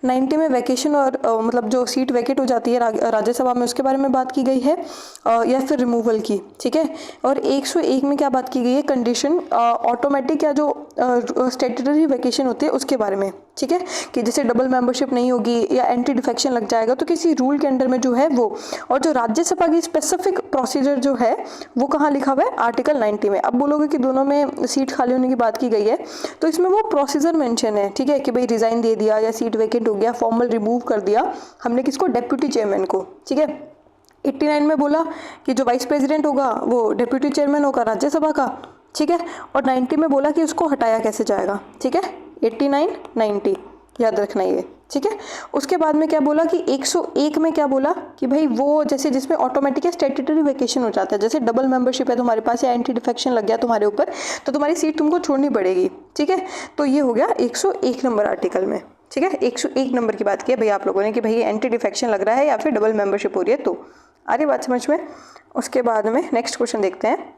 90 में वैकेशन और मतलब जो सीट वैकेट हो जाती है राज्यसभा में, उसके बारे में बात की गई है, या फिर रिमूवल की। ठीक है, और 101 में क्या बात की गई है? कंडीशन ऑटोमेटिक या जो स्टैट्यूटरी वैकेशन होती है उसके बारे में। ठीक है, कि जैसे डबल मेंबरशिप नहीं होगी या एंटी डिफेक्शन लग जाएगा तो किसी रूल के अंडर में जो है वो, और जो राज्यसभा की स्पेसिफिक प्रोसीजर जो है वो कहाँ लिखा हुआ है? आर्टिकल 90 में। अब बोलोगे कि दोनों में सीट खाली होने की बात की गई है, तो इसमें वो प्रोसीजर मेंशन है। ठीक है, कि भाई रिजाइन दे दिया या सीट वैकेंट हो गया, फॉर्मल रिमूव कर दिया हमने किसको? डेप्यूटी चेयरमैन को। ठीक है, 89 में बोला कि जो वाइस प्रेसिडेंट होगा वो डेप्यूटी चेयरमैन होगा राज्यसभा का। ठीक है, और 90 में बोला कि उसको हटाया कैसे जाएगा। ठीक है, 89, 90 याद रखना ये। ठीक है, उसके बाद में क्या बोला कि 101 में क्या बोला कि भाई वो जैसे जिसमें ऑटोमेटिक स्टैट्यूटरी वैकेशन हो जाता है, जैसे डबल मेंबरशिप है तुम्हारे पास या एंटी डिफेक्शन लग गया तुम्हारे ऊपर, तो तुम्हारी सीट तुमको छोड़नी पड़ेगी। ठीक है, तो ये हो गया 101 नंबर आर्टिकल में। ठीक है, 101 नंबर की बात की है भाई आप लोगों ने कि भाई एंटी डिफेक्शन लग रहा है या फिर डबल मेंबरशिप हो रही है, तो आ रही बात समझ में। उसके बाद में नेक्स्ट क्वेश्चन देखते हैं,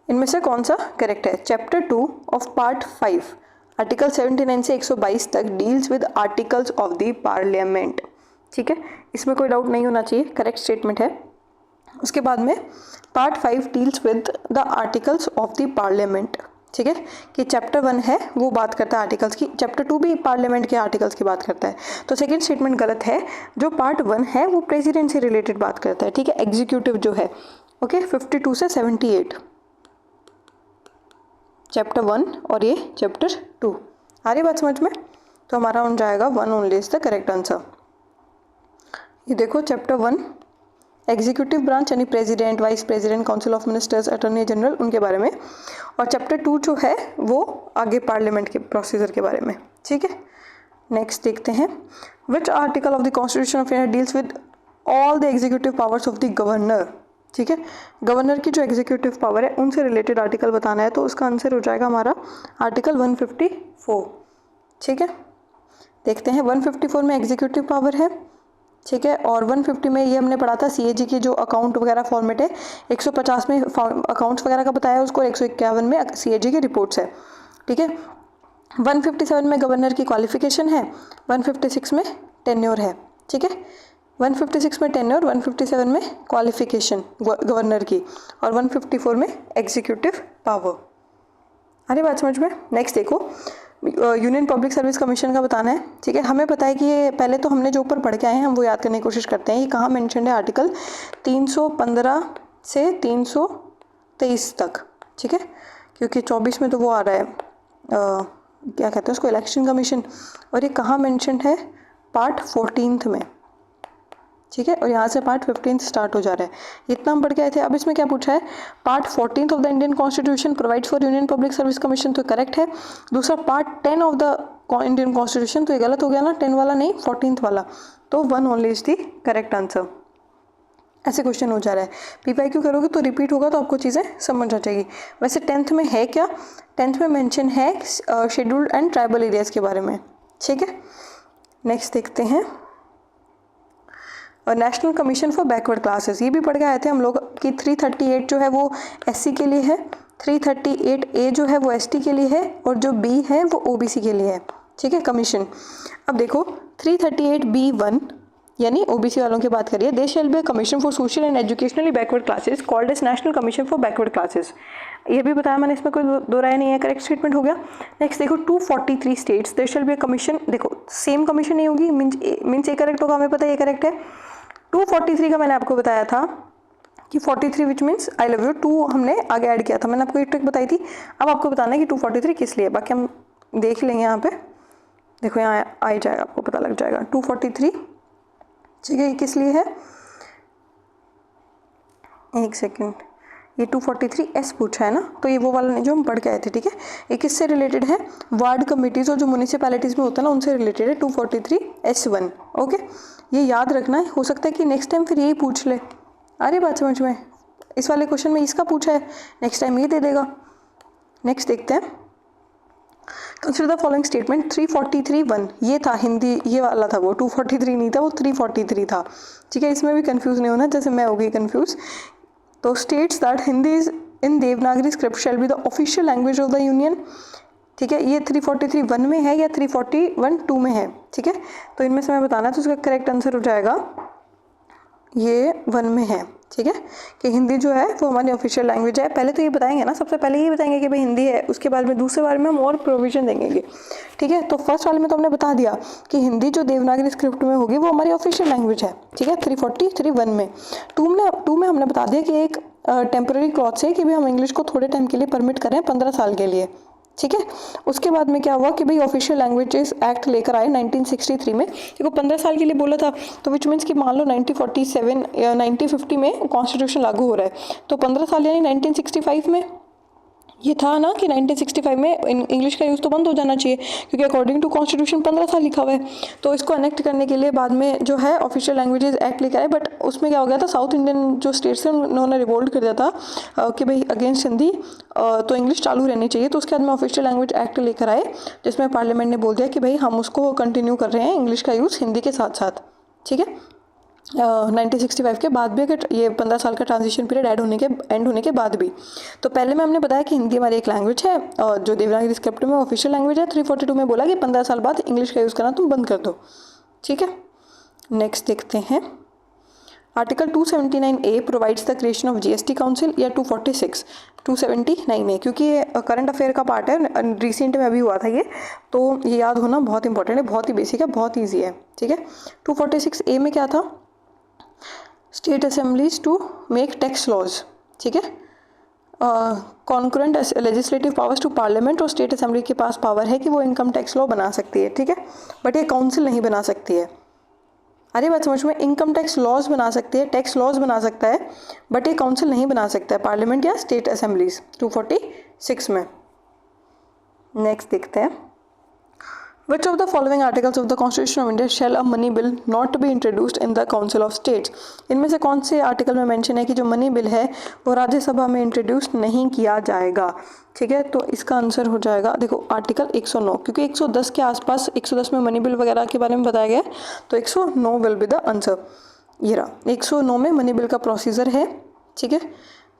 इनमें से कौन सा करेक्ट है? चैप्टर 2 ऑफ पार्ट 5 आर्टिकल 79 से 122 तक deals with articles of the parliament. ठीक है, इसमें कोई डाउट नहीं होना चाहिए, करेक्ट स्टेटमेंट है। उसके बाद में part 5 deals with the articles of the parliament. ठीक है, कि चैप्टर 1 है वो बात करता है आर्टिकल्स की, चैप्टर 2 भी पार्लियामेंट के आर्टिकल्स की बात करता है। तो सेकंड स्टेटमेंट गलत है, जो पार्ट 1 है वो प्रेसिडेंट से रिलेटेड बात करता है। ठीक है, एग्जीक्यूटिव जो है। ओके, 52 से 78 चैप्टर 1 और ये चैप्टर 2। आ रही बात समझ में? तो हमारा हो जाएगा 1 only is the correct answer. ये देखो चैप्टर 1 एग्जीक्यूटिव ब्रांच यानी president, vice president, council of ministers, attorney general, उनके बारे में, और चैप्टर 2 जो है वो आगे पार्लियामेंट के प्रोसीजर के बारे में। ठीक है, नेक्स्ट देखते हैं, which article of the constitution of India deals with all the executive powers of the governor. ठीक है, गवर्नर की जो एग्जीक्यूटिव पावर है उनसे रिलेटेड आर्टिकल बताना है, तो उसका आंसर हो जाएगा हमारा आर्टिकल 154। ठीक है, देखते हैं 154 में एग्जीक्यूटिव पावर है। ठीक है, और 150 में ये हमने पढ़ा था सीएजी की जो अकाउंट वगैरह फॉर्मेट है, 150 में अकाउंट्स वगैरह का बताया उसको, 151 में सीएजी की रिपोर्ट्स है। ठीक है, 157 में गवर्नर की क्वालिफिकेशन है, 156 में टेन्योर है। ठीक है, 156 में टेन्योर, 157 में क्वालिफिकेशन गवर्नर की, और 154 में एग्जीक्यूटिव पावर। अरे बात समझ में। नेक्स्ट देखो, यूनियन पब्लिक सर्विस कमीशन का बताना है। ठीक है, हमें पता है कि ये पहले तो हमने जो ऊपर पढ़ के आए हैं हम वो याद करने की कोशिश करते हैं। ये कहाँ मेंशन है? आर्टिकल 315 से 323 तक। ठीक है, क्योंकि 24 में तो वो आ रहा है क्या कहते हैं उसको, इलेक्शन कमीशन, और ये कहाँ मेंशन है? पार्ट 14 में। ठीक है, और यहाँ से पार्ट 15 स्टार्ट हो जा रहा है। इतना हम पढ़ के आए थे। अब इसमें क्या पूछा है? Part 14 of the Indian constitution provides for union public service commission, तो करेक्ट है। दूसरा part 10 of the Indian constitution, तो ये गलत हो गया ना, 10 वाला नहीं 14 वाला, तो 1 only is the correct answer. ऐसे क्वेश्चन हो जा रहा है। पीवाईक्यू करोगे तो रिपीट होगा तो आपको चीज़ें समझ आ जाएगी। वैसे 10th में है क्या? 10th में मेंशन है शेड्यूल्ड एंड ट्राइबल एरियाज़ के बारे में। ठीक है, नेक्स्ट देखते हैं, और national commission for backward classes, ये भी पढ़ के आए थे हम लोग कि 338 जो है वो एससी के लिए है, 338A जो है वो एसटी के लिए है, और जो बी है वो ओबीसी के लिए है। ठीक है, कमीशन। अब देखो 338B1 यानी ओबीसी वालों की बात करिए, they shall be a commission for social and educationally backward classes called as national commission for backward classes. ये भी बताया मैंने, इसमें कोई दो राय नहीं है, करेक्ट स्टेटमेंट हो गया। नेक्स्ट देखो 243 states there shall be a commission, देखो सेम कमीशन नहीं होगी, मीन्स ये करेक्ट होगा, हमें पता है ये करेक्ट है। 243 का मैंने आपको बताया था कि 43 which means I love you, 2 हमने आगे ऐड किया था, मैंने आपको एक ट्रिक बताई थी। अब आपको बताना है कि 243 किस लिए, बाकी हम देख लेंगे। यहाँ पे देखो यहाँ आ ही जाएगा, आपको पता लग जाएगा 243, ठीक है। ये किस लिए है, एक सेकेंड, ये 243S पूछा है ना, तो ये वो वाला नहीं जो हम पढ़ के आए थे, ठीक है। ये किससे रिलेटेड है, वार्ड कमिटीज़ और जो म्यूनिसिपैलिटीज़ में होता है ना उनसे रिलेटेड है 243S1, ओके। ये याद रखना है, हो सकता है कि नेक्स्ट टाइम फिर यही पूछ ले, अरे बात समझ में, इस वाले क्वेश्चन में इसका पूछा है, नेक्स्ट टाइम ये दे देगा। नेक्स्ट देखते हैं, कंसिडर द फॉलोइंग स्टेटमेंट 343(1), ये था हिंदी, ये वाला था वो, 243 नहीं था वो, 343 था, ठीक है। इसमें भी कंफ्यूज नहीं होना जैसे मैं हो गई कंफ्यूज। तो states that Hindi is in Devanagari script shall be the official language of the union, ठीक है। ये 343(1) में है या 341(2) में है, ठीक है। तो इनमें से मैं बताना है, तो उसका करेक्ट आंसर हो जाएगा ये 1 में है, ठीक है, कि हिंदी जो है वो हमारी ऑफिशियल लैंग्वेज है। पहले तो ये बताएंगे ना, सबसे पहले ये बताएंगे कि भाई हिंदी है, उसके बाद में दूसरे बारे में हम और प्रोविजन देंगे, ठीक है। तो फर्स्ट वाले में तो हमने बता दिया कि हिंदी जो देवनागरी स्क्रिप्ट में होगी वो हमारी ऑफिशियल लैंग्वेज है, ठीक है, 343(1) में। 2 में हमने बता दिया कि एक टेम्पररी क्लॉज है कि भाई हम इंग्लिश को थोड़े टाइम के लिए परमिट करें, 15 साल के लिए, ठीक है। उसके बाद में क्या हुआ कि भाई ऑफिशियल लैंग्वेजेस एक्ट लेकर आए 1963 में, देखो 15 साल के लिए बोला था, तो विच मीन्स कि मान लो 1947 या 1950 में कॉन्स्टिट्यूशन लागू हो रहा है, तो 15 साल यानी 1965 में ये था ना कि 1965 में इंग्लिश का यूज़ तो बंद हो जाना चाहिए, क्योंकि अकॉर्डिंग टू कॉन्स्टिट्यूशन 15 साल लिखा हुआ है। तो इसको अनेक्ट करने के लिए बाद में जो है ऑफिशियल लैंग्वेजेस एक्ट लेकर आए, बट उसमें क्या हो गया था, साउथ इंडियन जो स्टेट्स हैं उन्होंने रिवोल्ट कर दिया था कि भाई अगेंस्ट हिंदी तो इंग्लिश चालू रहनी चाहिए। तो उसके बाद में ऑफिशियल लैंग्वेज एक्ट लेकर आए, जिसमें पार्लियामेंट ने बोल दिया कि भाई हम उसको कंटिन्यू कर रहे हैं इंग्लिश का यूज़ हिंदी के साथ साथ, ठीक है। 1965 के बाद भी, अगर ये 15 साल का ट्रांजिशन पीरियड एंड होने के बाद भी। तो पहले में हमने बताया कि हिंदी हमारी एक लैंग्वेज है और जो देवनागरी स्क्रिप्ट में ऑफिशियल लैंग्वेज है। 342 में बोला कि 15 साल बाद इंग्लिश का यूज़ करना तुम बंद कर दो, ठीक है। नेक्स्ट देखते हैं, article 279A provides the creation of GST council, या 246, 279A, क्योंकि ये करंट अफेयर का पार्ट है, रिसेंट में अभी हुआ था ये, तो ये याद होना बहुत इंपॉर्टेंट है, बहुत ही बेसिक है, बहुत ईजी है, ठीक है। 246A में क्या था, state assemblies to make tax laws, ठीक है। Concurrent legislative powers to parliament, और स्टेट असेंबली के पास पावर है कि वो इनकम टैक्स लॉ बना सकती है, ठीक है, बट ये काउंसिल नहीं बना सकती है। अरे बात समझ में, इनकम टैक्स लॉज बना सकती है, टैक्स लॉज बना सकता है, बट ये काउंसिल नहीं बना सकता है, पार्लियामेंट या स्टेट असेंबलीज, 246 में। नेक्स्ट देखते हैं, Which of the following articles of the Constitution of India shall a money bill not be introduced in the Council of States? इनमें से कौन से आर्टिकल में मेंशन है कि जो मनी बिल है वो राज्यसभा में इंट्रोड्यूस नहीं किया जाएगा, ठीक है। तो इसका आंसर हो जाएगा, देखो आर्टिकल 109, क्योंकि 110 के आसपास 110 में मनी बिल वगैरह के बारे में बताया गया है, तो 109 विल बी द आंसर। ये रहा, 109 में मनी बिल का प्रोसीजर है, ठीक है।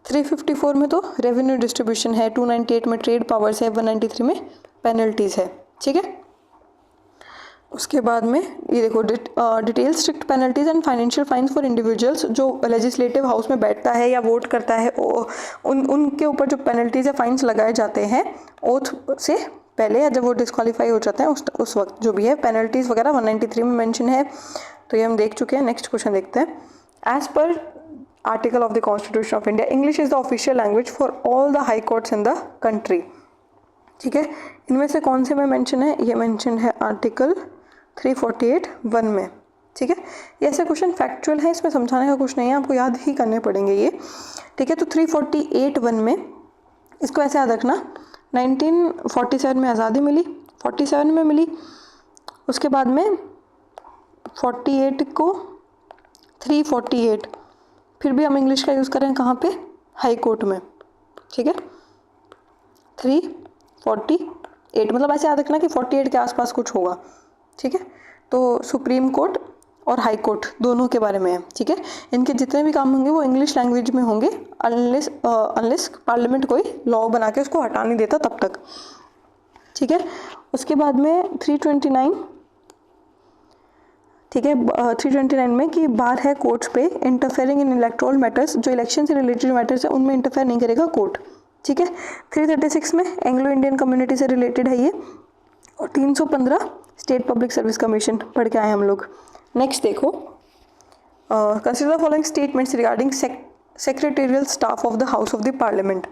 354 में तो रेवेन्यू डिस्ट्रीब्यूशन है, 298 में ट्रेड पावर्स है, 193 में पेनल्टीज है, ठीक है। उसके बाद में ये देखो, detail strict penalties and financial fines for individuals, जो लेजिस्लेटिव हाउस में बैठता है या वोट करता है उनके ऊपर जो पेनल्टीज या फाइन्स लगाए जाते हैं ओथ से पहले, या जब वो डिस्क्वालीफाई हो जाते हैं उस वक्त जो भी है पेनल्टीज वगैरह 193 में मेंशन है, तो ये हम देख चुके हैं। नेक्स्ट क्वेश्चन देखते हैं, एज पर article of the constitution of India English is the official language for all the high courts in the country, ठीक है। इनमें से कौन से में मेंशन है, ये मेंशन है आर्टिकल 348(1) में, ठीक है। ये ऐसे क्वेश्चन फैक्चुअल है, इसमें समझाने का कुछ नहीं है, आपको याद ही करने पड़ेंगे ये, ठीक है। तो 348(1) में इसको ऐसे याद रखना, 1947 में आज़ादी मिली, 47 में मिली, उसके बाद में 48 को 348, फिर भी हम इंग्लिश का यूज़ करें कहाँ पे, हाई कोर्ट में, ठीक है। 348 मतलब ऐसे याद रखना कि 48 के आसपास कुछ होगा, ठीक है। तो सुप्रीम कोर्ट और हाई कोर्ट दोनों के बारे में है, ठीक है। इनके जितने भी काम होंगे वो इंग्लिश लैंग्वेज में होंगे, अनलेस पार्लियामेंट कोई लॉ बना के उसको हटा नहीं देता तब तक, ठीक है। उसके बाद में 329, ठीक है, 329 में कि बार है कोर्ट्स पे इंटरफेयरिंग इन इलेक्टोरल मैटर्स, जो इलेक्शन से रिलेटेड मैटर्स है उनमें इंटरफेयर नहीं करेगा कोर्ट, ठीक है। 336 में एंग्लो इंडियन कम्युनिटी से रिलेटेड है ये, और 315 स्टेट पब्लिक सर्विस कमीशन पढ़ के आए हम लोग। नेक्स्ट देखो, consider the following statements regarding secretarial staff of the House of the Parliament.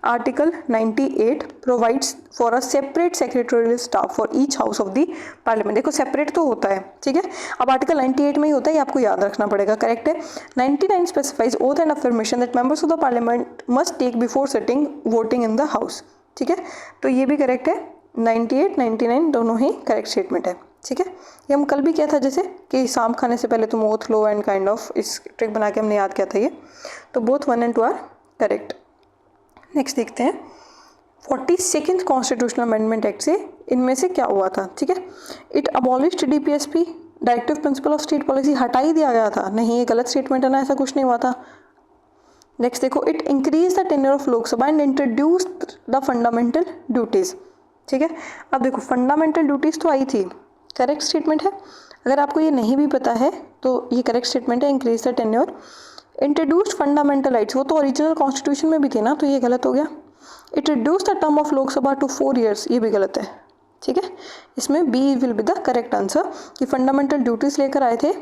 Article 98 provides for a separate secretarial staff for each House of the Parliament. देखो separate तो होता है, ठीक है, अब आर्टिकल 98 में ही होता है, ये आपको याद रखना पड़ेगा, करेक्ट है। 99 specifies oath and affirmation that members of the Parliament must take before sitting voting in the House, ठीक है, तो ये भी करेक्ट है। 98, 99 दोनों ही करेक्ट स्टेटमेंट है, ठीक है। ये हम कल भी किया था, जैसे कि शाम खाने से पहले तुम ओथ लो एंड काइंड ऑफ, इस ट्रिक बना के हमने याद किया था ये, तो both 1 and 2 are correct. Next देखते हैं 42nd कॉन्स्टिट्यूशनल अमेंडमेंट एक्ट से इनमें से क्या हुआ था, ठीक है। It abolished DPSP, directive principle of state policy, हटा ही दिया गया था, नहीं ये गलत स्टेटमेंट है ना, ऐसा कुछ नहीं हुआ था। नेक्स्ट देखो, it increase the tenure of Lok Sabha and introduced the fundamental duties, ठीक है। अब देखो फंडामेंटल ड्यूटीज तो आई थी, करेक्ट स्टेटमेंट है। अगर आपको ये नहीं भी पता है तो ये करेक्ट स्टेटमेंट है, increase the tenure. Introduced fundamental rights, वो तो ओरिजिनल कॉन्स्टिट्यूशन में भी थे ना, तो ये गलत हो गया। It reduce the term of Lok Sabha to 4 years, ये भी गलत है, ठीक है। इसमें B will be the correct answer कि फंडामेंटल ड्यूटीज लेकर आए थे,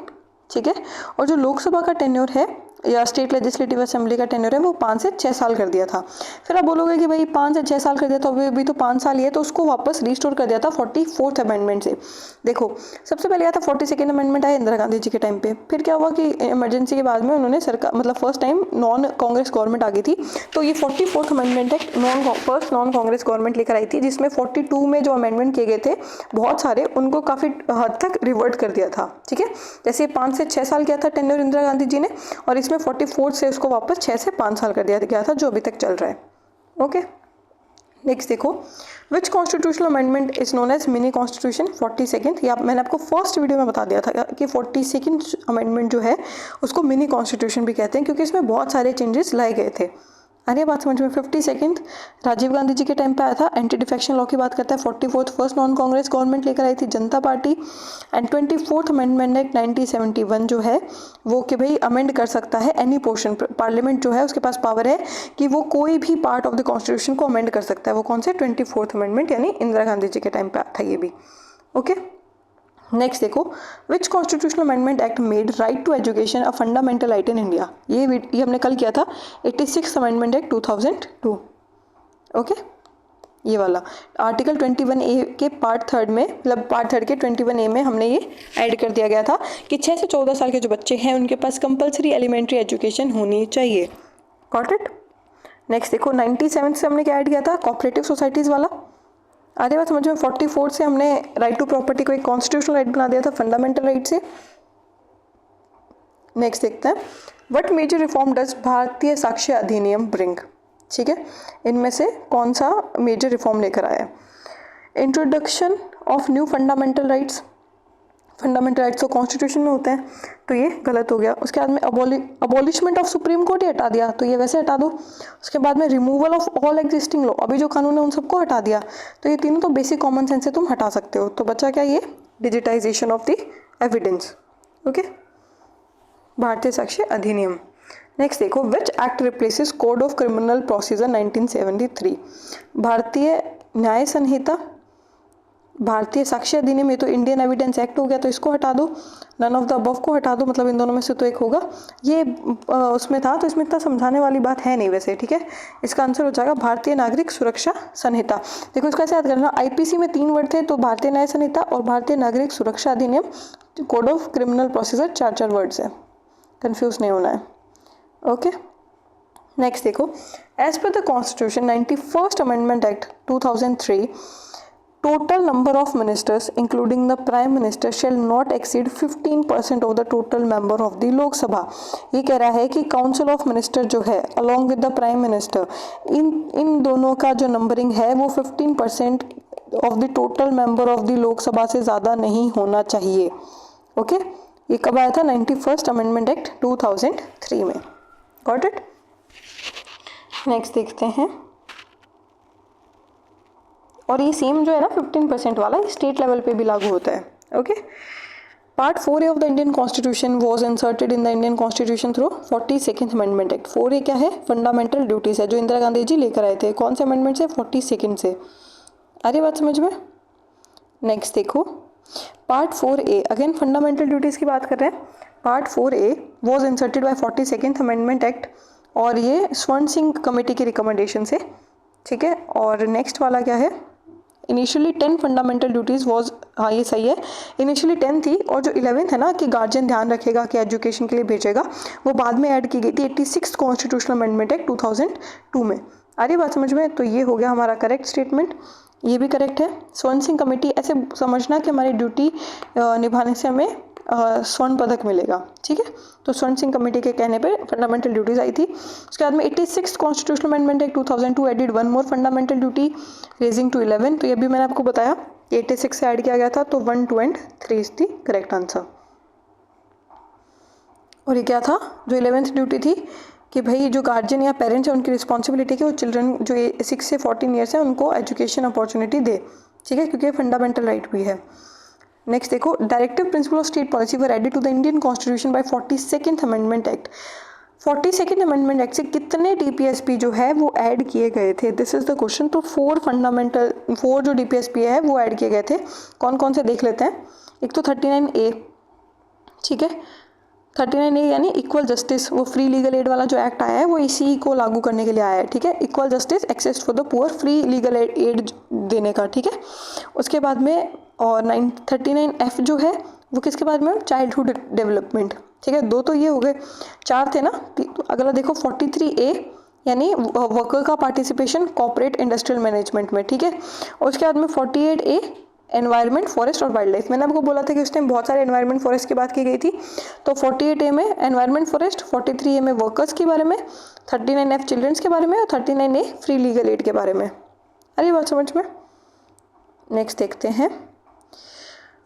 ठीक है। और जो लोकसभा का टेन्योर है या स्टेट लेजिस्लेटिव असेंबली का टेन्योर है वो 5 से 6 साल कर दिया था। फिर आप बोलोगे कि भाई 5 से 6 साल कर दिया तो अभी तो 5 साल ही है, तो उसको वापस रिस्टोर कर दिया था 44th अमेंडमेंट से। देखो सबसे पहले आया था 42nd अमेंडमेंट आया इंदिरा गांधी जी के टाइम पे, फिर क्या हुआ कि इमरजेंसी के बाद में उन्होंने सरकार मतलब first time non Congress government आ गई थी, तो ये 44th amendment act first non Congress government लेकर आई थी, जिसमें 42 में जो अमेंडमेंट किए गए थे बहुत सारे, उनको काफ़ी हद तक रिवर्ट कर दिया था, ठीक है। जैसे 5 से 6 साल किया था टेन्योर इंदिरा गांधी जी ने, और इसमें 44 से उसको वापस 6 से 5 साल कर दिया गया था, जो अभी तक चल रहा है, ओके। नेक्स्ट देखो, which constitutional amendment is known as mini constitution 42nd, या मैंने आपको फर्स्ट वीडियो में बता दिया था कि 42nd अमेंडमेंट जो है उसको मिनी कॉन्स्टिट्यूशन भी कहते हैं, क्योंकि इसमें बहुत सारे चेंजेस लाए गए थे। अरे बात समझ में। 52nd राजीव गांधी जी के टाइम पे आया था, एंटी डिफेक्शन लॉ की बात करता है। 44th first non Congress government लेकर आई थी जनता party. And 24th amendment act 1971 जो है वो कि भाई अमेंड कर सकता है एनी पोर्शन, पार्लियामेंट जो है उसके पास पावर है कि वो कोई भी पार्ट ऑफ द कॉन्स्टिट्यूशन को अमेंड कर सकता है। वो कौन से 24th अमेंडमेंट, यानी इंदिरा गांधी जी के टाइम पे था ये भी, ओके। नेक्स्ट देखो, which constitutional amendment act made right to education a fundamental right in India, ये हमने कल किया था 86th अमेंडमेंट एक्ट 2002, ओके। ये वाला आर्टिकल 21A के पार्ट 3 में, मतलब पार्ट 3 के 21A में हमने ये ऐड कर दिया गया था कि 6 से 14 साल के जो बच्चे हैं उनके पास कंपलसरी एलिमेंट्री एजुकेशन होनी चाहिए, गॉट इट। नेक्स्ट देखो, 97 से हमने क्या ऐड किया था, कोऑपरेटिव सोसाइटीज़ वाला। आगे बात समझ में। 44 से हमने राइट टू प्रॉपर्टी को एक कॉन्स्टिट्यूशनल राइट बना दिया था फंडामेंटल राइट से। नेक्स्ट देखते हैं, व्हाट मेजर रिफॉर्म डज भारतीय साक्ष्य अधिनियम ब्रिंग, ठीक है। इनमें से कौन सा मेजर रिफॉर्म लेकर आया है। Introduction of new fundamental rights, fundamental rights तो कॉन्स्टिट्यूशन में होते हैं, तो ये गलत हो गया। उसके बाद में अबॉलिशमेंट ऑफ सुप्रीम कोर्ट ही हटा दिया, तो ये वैसे हटा दो। उसके बाद में removal of all existing law, अभी जो कानून है उन सबको हटा दिया, तो ये तीनों तो बेसिक कॉमन सेंस से तुम हटा सकते हो। तो बचा क्या, ये digitization of the evidence, okay, Bharatiya Sakshya Adhiniyam. Next देखो, which act replaces code of criminal procedure 1973, Bharatiya न्याय संहिता, भारतीय साक्ष्य अधिनियम, ये तो इंडियन एविडेंस एक्ट हो गया, तो इसको हटा दो। नन ऑफ द अबव को हटा दो, मतलब इन दोनों में से तो एक होगा। ये उसमें था, तो इसमें इतना समझाने वाली बात है नहीं वैसे, ठीक है। इसका आंसर हो जाएगा भारतीय नागरिक सुरक्षा संहिता। देखो इसका ऐसे याद करना, आईपीसी में 3 वर्ड थे, तो भारतीय न्याय संहिता और भारतीय Nagarik Suraksha Adhiniyam, code of criminal procedure 4 words है, कंफ्यूज नहीं होना है, ओके। नेक्स्ट देखो, as per the constitution 91st amendment act 2003, total number of ministers including the prime minister shall not exceed 15% of the total member of the Lok Sabha। ये कह रहा है कि काउंसिल ऑफ मिनिस्टर जो है along with the prime minister, इन दोनों का जो नंबरिंग है वो 15% of the total member of the Lok Sabha से ज़्यादा नहीं होना चाहिए, ओके। ये कब आया था, 91st अमेंडमेंट एक्ट 2003 में, गॉट इट। नेक्स्ट देखते हैं, और ये सेम जो है ना 15% वाला स्टेट लेवल पे भी लागू होता है, okay. Part 4A of the Indian constitution was inserted in the Indian constitution through 42nd amendment act. 4A क्या है, फंडामेंटल ड्यूटीज है, जो इंदिरा गांधी जी लेकर आए थे। कौन से अमेंडमेंट से, 42nd से। अरे बात समझ में। नेक्स्ट देखो, part 4A, again fundamental duties की बात कर रहे हैं। Part 4A was inserted by 42nd amendment act और ये स्वर्ण सिंह कमेटी की रिकमेंडेशन से, ठीक है। और नेक्स्ट वाला क्या है, इनिशियली 10 फंडामेंटल ड्यूटीज़ वॉज, हाँ ये सही है, इनिशियली 10 थी और जो 11th है ना कि गार्जियन ध्यान रखेगा कि एजुकेशन के लिए भेजेगा, वो बाद में ऐड की गई थी 86 कॉन्स्टिट्यूशनल अमेंडमेंट एक्ट 2002 में। आ रही बात समझ में? तो ये हो गया हमारा करेक्ट स्टेटमेंट, ये भी करेक्ट है। स्वर्ण सिंह कमेटी, ऐसे समझना कि हमारी ड्यूटी निभाने से हमें स्वर्ण पदक मिलेगा, ठीक है। तो स्वर्ण सिंह कमेटी के कहने पे फंडामेंटल ड्यूटीज आई थी। उसके बाद में 86 constitutional amendment act 2002 added one more fundamental duty raising to 11। तो ये भी मैंने आपको बताया 86 से ऐड किया गया था, तो 1, 2 and 3 is the correct answer. और ये क्या था, जो 11th ड्यूटी थी कि भाई जो गार्जियन या पेरेंट्स हैं उनकी रिस्पॉन्सिबिलिटी कि वो चिल्ड्रन जो 6 से 14 ईयर्स है उनको एजुकेशन अपॉर्चुनिटी दे, ठीक है, क्योंकि फंडामेंटल राइट भी है। नेक्स्ट देखो, directive principle of state policy were added to the Indian constitution by 42nd amendment act. 42nd amendment act से कितने DPSP जो है वो ऐड किए गए थे, दिस इज द क्वेश्चन। तो 4 जो DPSP है वो ऐड किए गए थे। कौन कौन से देख लेते हैं। एक तो 39A, ठीक है, 39A यानी इक्वल जस्टिस, वो फ्री लीगल एड वाला जो एक्ट आया है वो इसी को लागू करने के लिए आया है, ठीक है। Equal justice, access for the poor, free legal aid देने का, ठीक है। उसके बाद में और 39F जो है वो किसके बाद में, चाइल्डहुड डेवलपमेंट, ठीक है। 2 तो ये हो गए, 4 थे ना। तो अगला देखो 43A यानी वर्कर का पार्टिसिपेशन कॉर्पोरेट इंडस्ट्रियल मैनेजमेंट में, ठीक है। और उसके बाद में 48A एनवायरनमेंट, फॉरेस्ट और वाइल्ड लाइफ। मैंने आपको बोला था कि उस टाइम बहुत सारे एनवायरनमेंट फॉरेस्ट की बात की गई थी। तो 48A में एनवायरनमेंट फॉरेस्ट, 43A में वर्कर्स के बारे में, 39F चिल्ड्रंस के बारे में और 39A फ्री लीगल एड के बारे में। अरे बात समझ में। नेक्स्ट देखते हैं,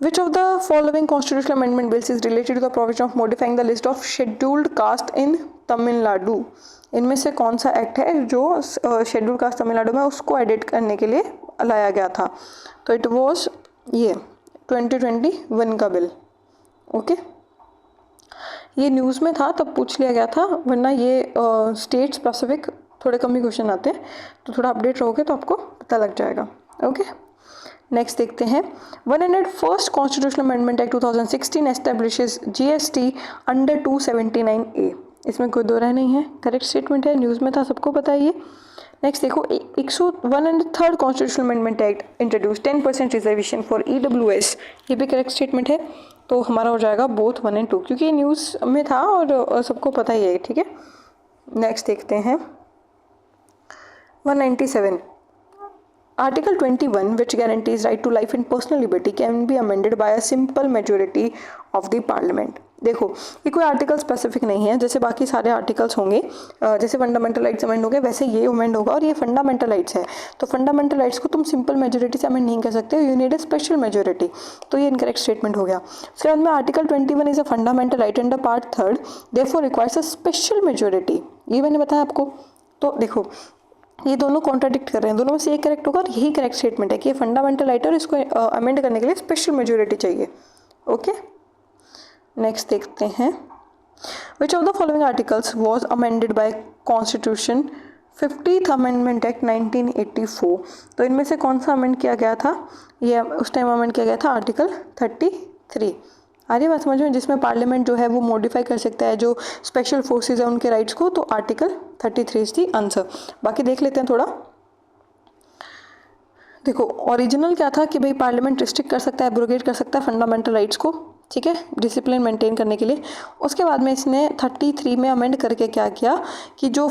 Which of the following constitutional amendment bills is related to the provision of modifying the list of scheduled caste in Tamil Nadu? इनमें से कौन सा एक्ट है जो शेड्यूल कास्ट तमिलनाडु में उसको एडिट करने के लिए लाया गया था। तो इट वॉज ये 2021 का बिल, ओके। ये न्यूज़ में था तब पूछ लिया गया था, वरना ये स्टेट स्पेसिफिक थोड़े कम ही क्वेश्चन आते हैं, तो थोड़ा अपडेट रहोगे तो आपको पता लग जाएगा, ओके। नेक्स्ट देखते हैं, 101st constitutional amendment act 2016 establishes GST under 279A। इसमें कोई दो राय नहीं है, करेक्ट स्टेटमेंट है, न्यूज़ में था, सबको पता है ये। नेक्स्ट देखो, 103rd constitutional amendment act introduce 10% reservation for EWS। ये भी करेक्ट स्टेटमेंट है, तो हमारा हो जाएगा बोथ 1 और 2, क्योंकि ये न्यूज़ में था और सबको पता ही है, ठीक है। नेक्स्ट देखते हैं 197, Article 21, which guarantees right to life and personal liberty, can be amended by a simple majority of the parliament। देखो, ये कोई आर्टिकल स्पेसिफिक नहीं है, जैसे बाकी सारे आर्टिकल्स होंगे, जैसे फंडामेंटल राइट्स अमेंड हो गए वैसे ये अमेंड होगा, और ये फंडामेंटल राइट्स है। तो फंडामेंटल राइट्स को तुम सिंपल मेजोरिटी से अमेंड नहीं कर सकते, you need a special majority. तो ये इनकरेक्ट स्टेटमेंट हो गया। उसके बाद में article 21 is a fundamental right under part 3, therefore requires a special majority. ये मैंने बताया आपको। तो देखो, ये दोनों कॉन्ट्राडिक्ट कर रहे हैं, दोनों में से एक करेक्ट होगा और यही करेक्ट स्टेटमेंट है कि ये फंडामेंटल राइट है और इसको अमेंड करने के लिए स्पेशल मेजोरिटी चाहिए, ओके। नेक्स्ट देखते हैं, which of the following articles was amended bye constitution 50th amendment act 1984। तो इनमें से कौन सा अमेंड किया गया था, ये उस टाइम अमेंड किया गया था आर्टिकल 33। आ रही बात समझ में, जिसमें पार्लियामेंट जो है वो मॉडिफाई कर सकता है जो स्पेशल फोर्सेज है उनके राइट्स को। तो आर्टिकल 33 इज द आंसर। बाकी देख लेते हैं थोड़ा। देखो, ओरिजिनल क्या था कि भाई पार्लियामेंट रिस्ट्रिक्ट कर सकता है, एब्रोगेट कर सकता है फंडामेंटल राइट्स को, ठीक है, डिसिप्लिन मेंटेन करने के लिए। उसके बाद में इसने 33 में अमेंड करके क्या किया कि जो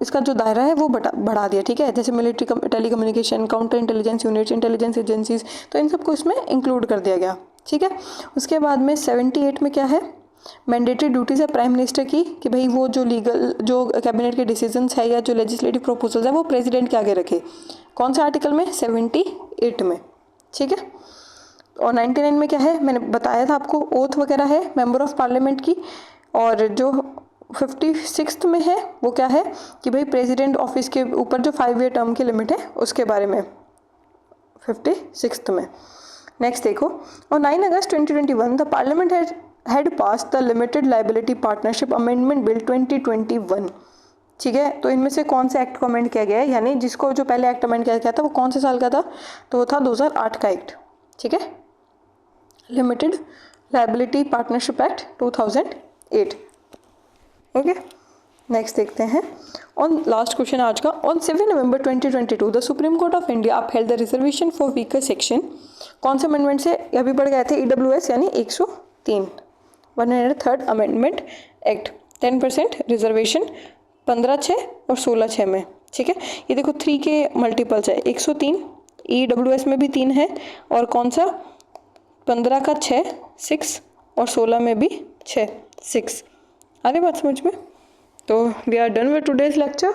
इसका जो दायरा है वो बढ़ा दिया, ठीक है। जैसे military, telecommunication, counter intelligence units, intelligence agencies, तो इन सबको इसमें इंक्लूड कर दिया गया, ठीक है। उसके बाद में 78 में क्या है, मैंडेटरी ड्यूटीज़ है प्राइम मिनिस्टर की कि भाई वो जो कैबिनेट के डिसीजंस है या जो लेजिस्लेटिव प्रपोजल्स है वो प्रेसिडेंट के आगे रखे। कौन से आर्टिकल में, 78 में, ठीक है। और 99 में क्या है, मैंने बताया था आपको, ओथ वगैरह है मेंबर ऑफ पार्लियामेंट की। और जो 56 में है वो क्या है कि भाई प्रेसिडेंट ऑफिस के ऊपर जो 5 ईयर टर्म की लिमिट है उसके बारे में 56 में। नेक्स्ट देखो, और 9 अगस्त 2021 the parliament had pass the limited liability partnership amendment bill 2021, ठीक है। तो इनमें से कौन से एक्ट को अमेंड किया गया है, यानी जिसको जो पहले एक्ट अमेंड किया गया था वो कौन से साल का था, तो वो था 2008 का एक्ट, ठीक है, limited liability partnership act 2008, okay. Next देखते हैं ऑन लास्ट क्वेश्चन आज का। On 7 November 2022 the supreme court of India upheld the reservation for weaker section. कौन से अमेंडमेंट से अभी पढ़ गए थे? EWS यानी 103 103rd अमेंडमेंट एक्ट। 10% रिजर्वेशन 15/6 और 16/6 में, ठीक है। ये देखो 3 के मल्टीपल्स है, 103 EWS में भी 3 है और कौन सा 15 का 6 और 16 में भी 6 आ रही बात समझ में? तो we are done with today's lecture.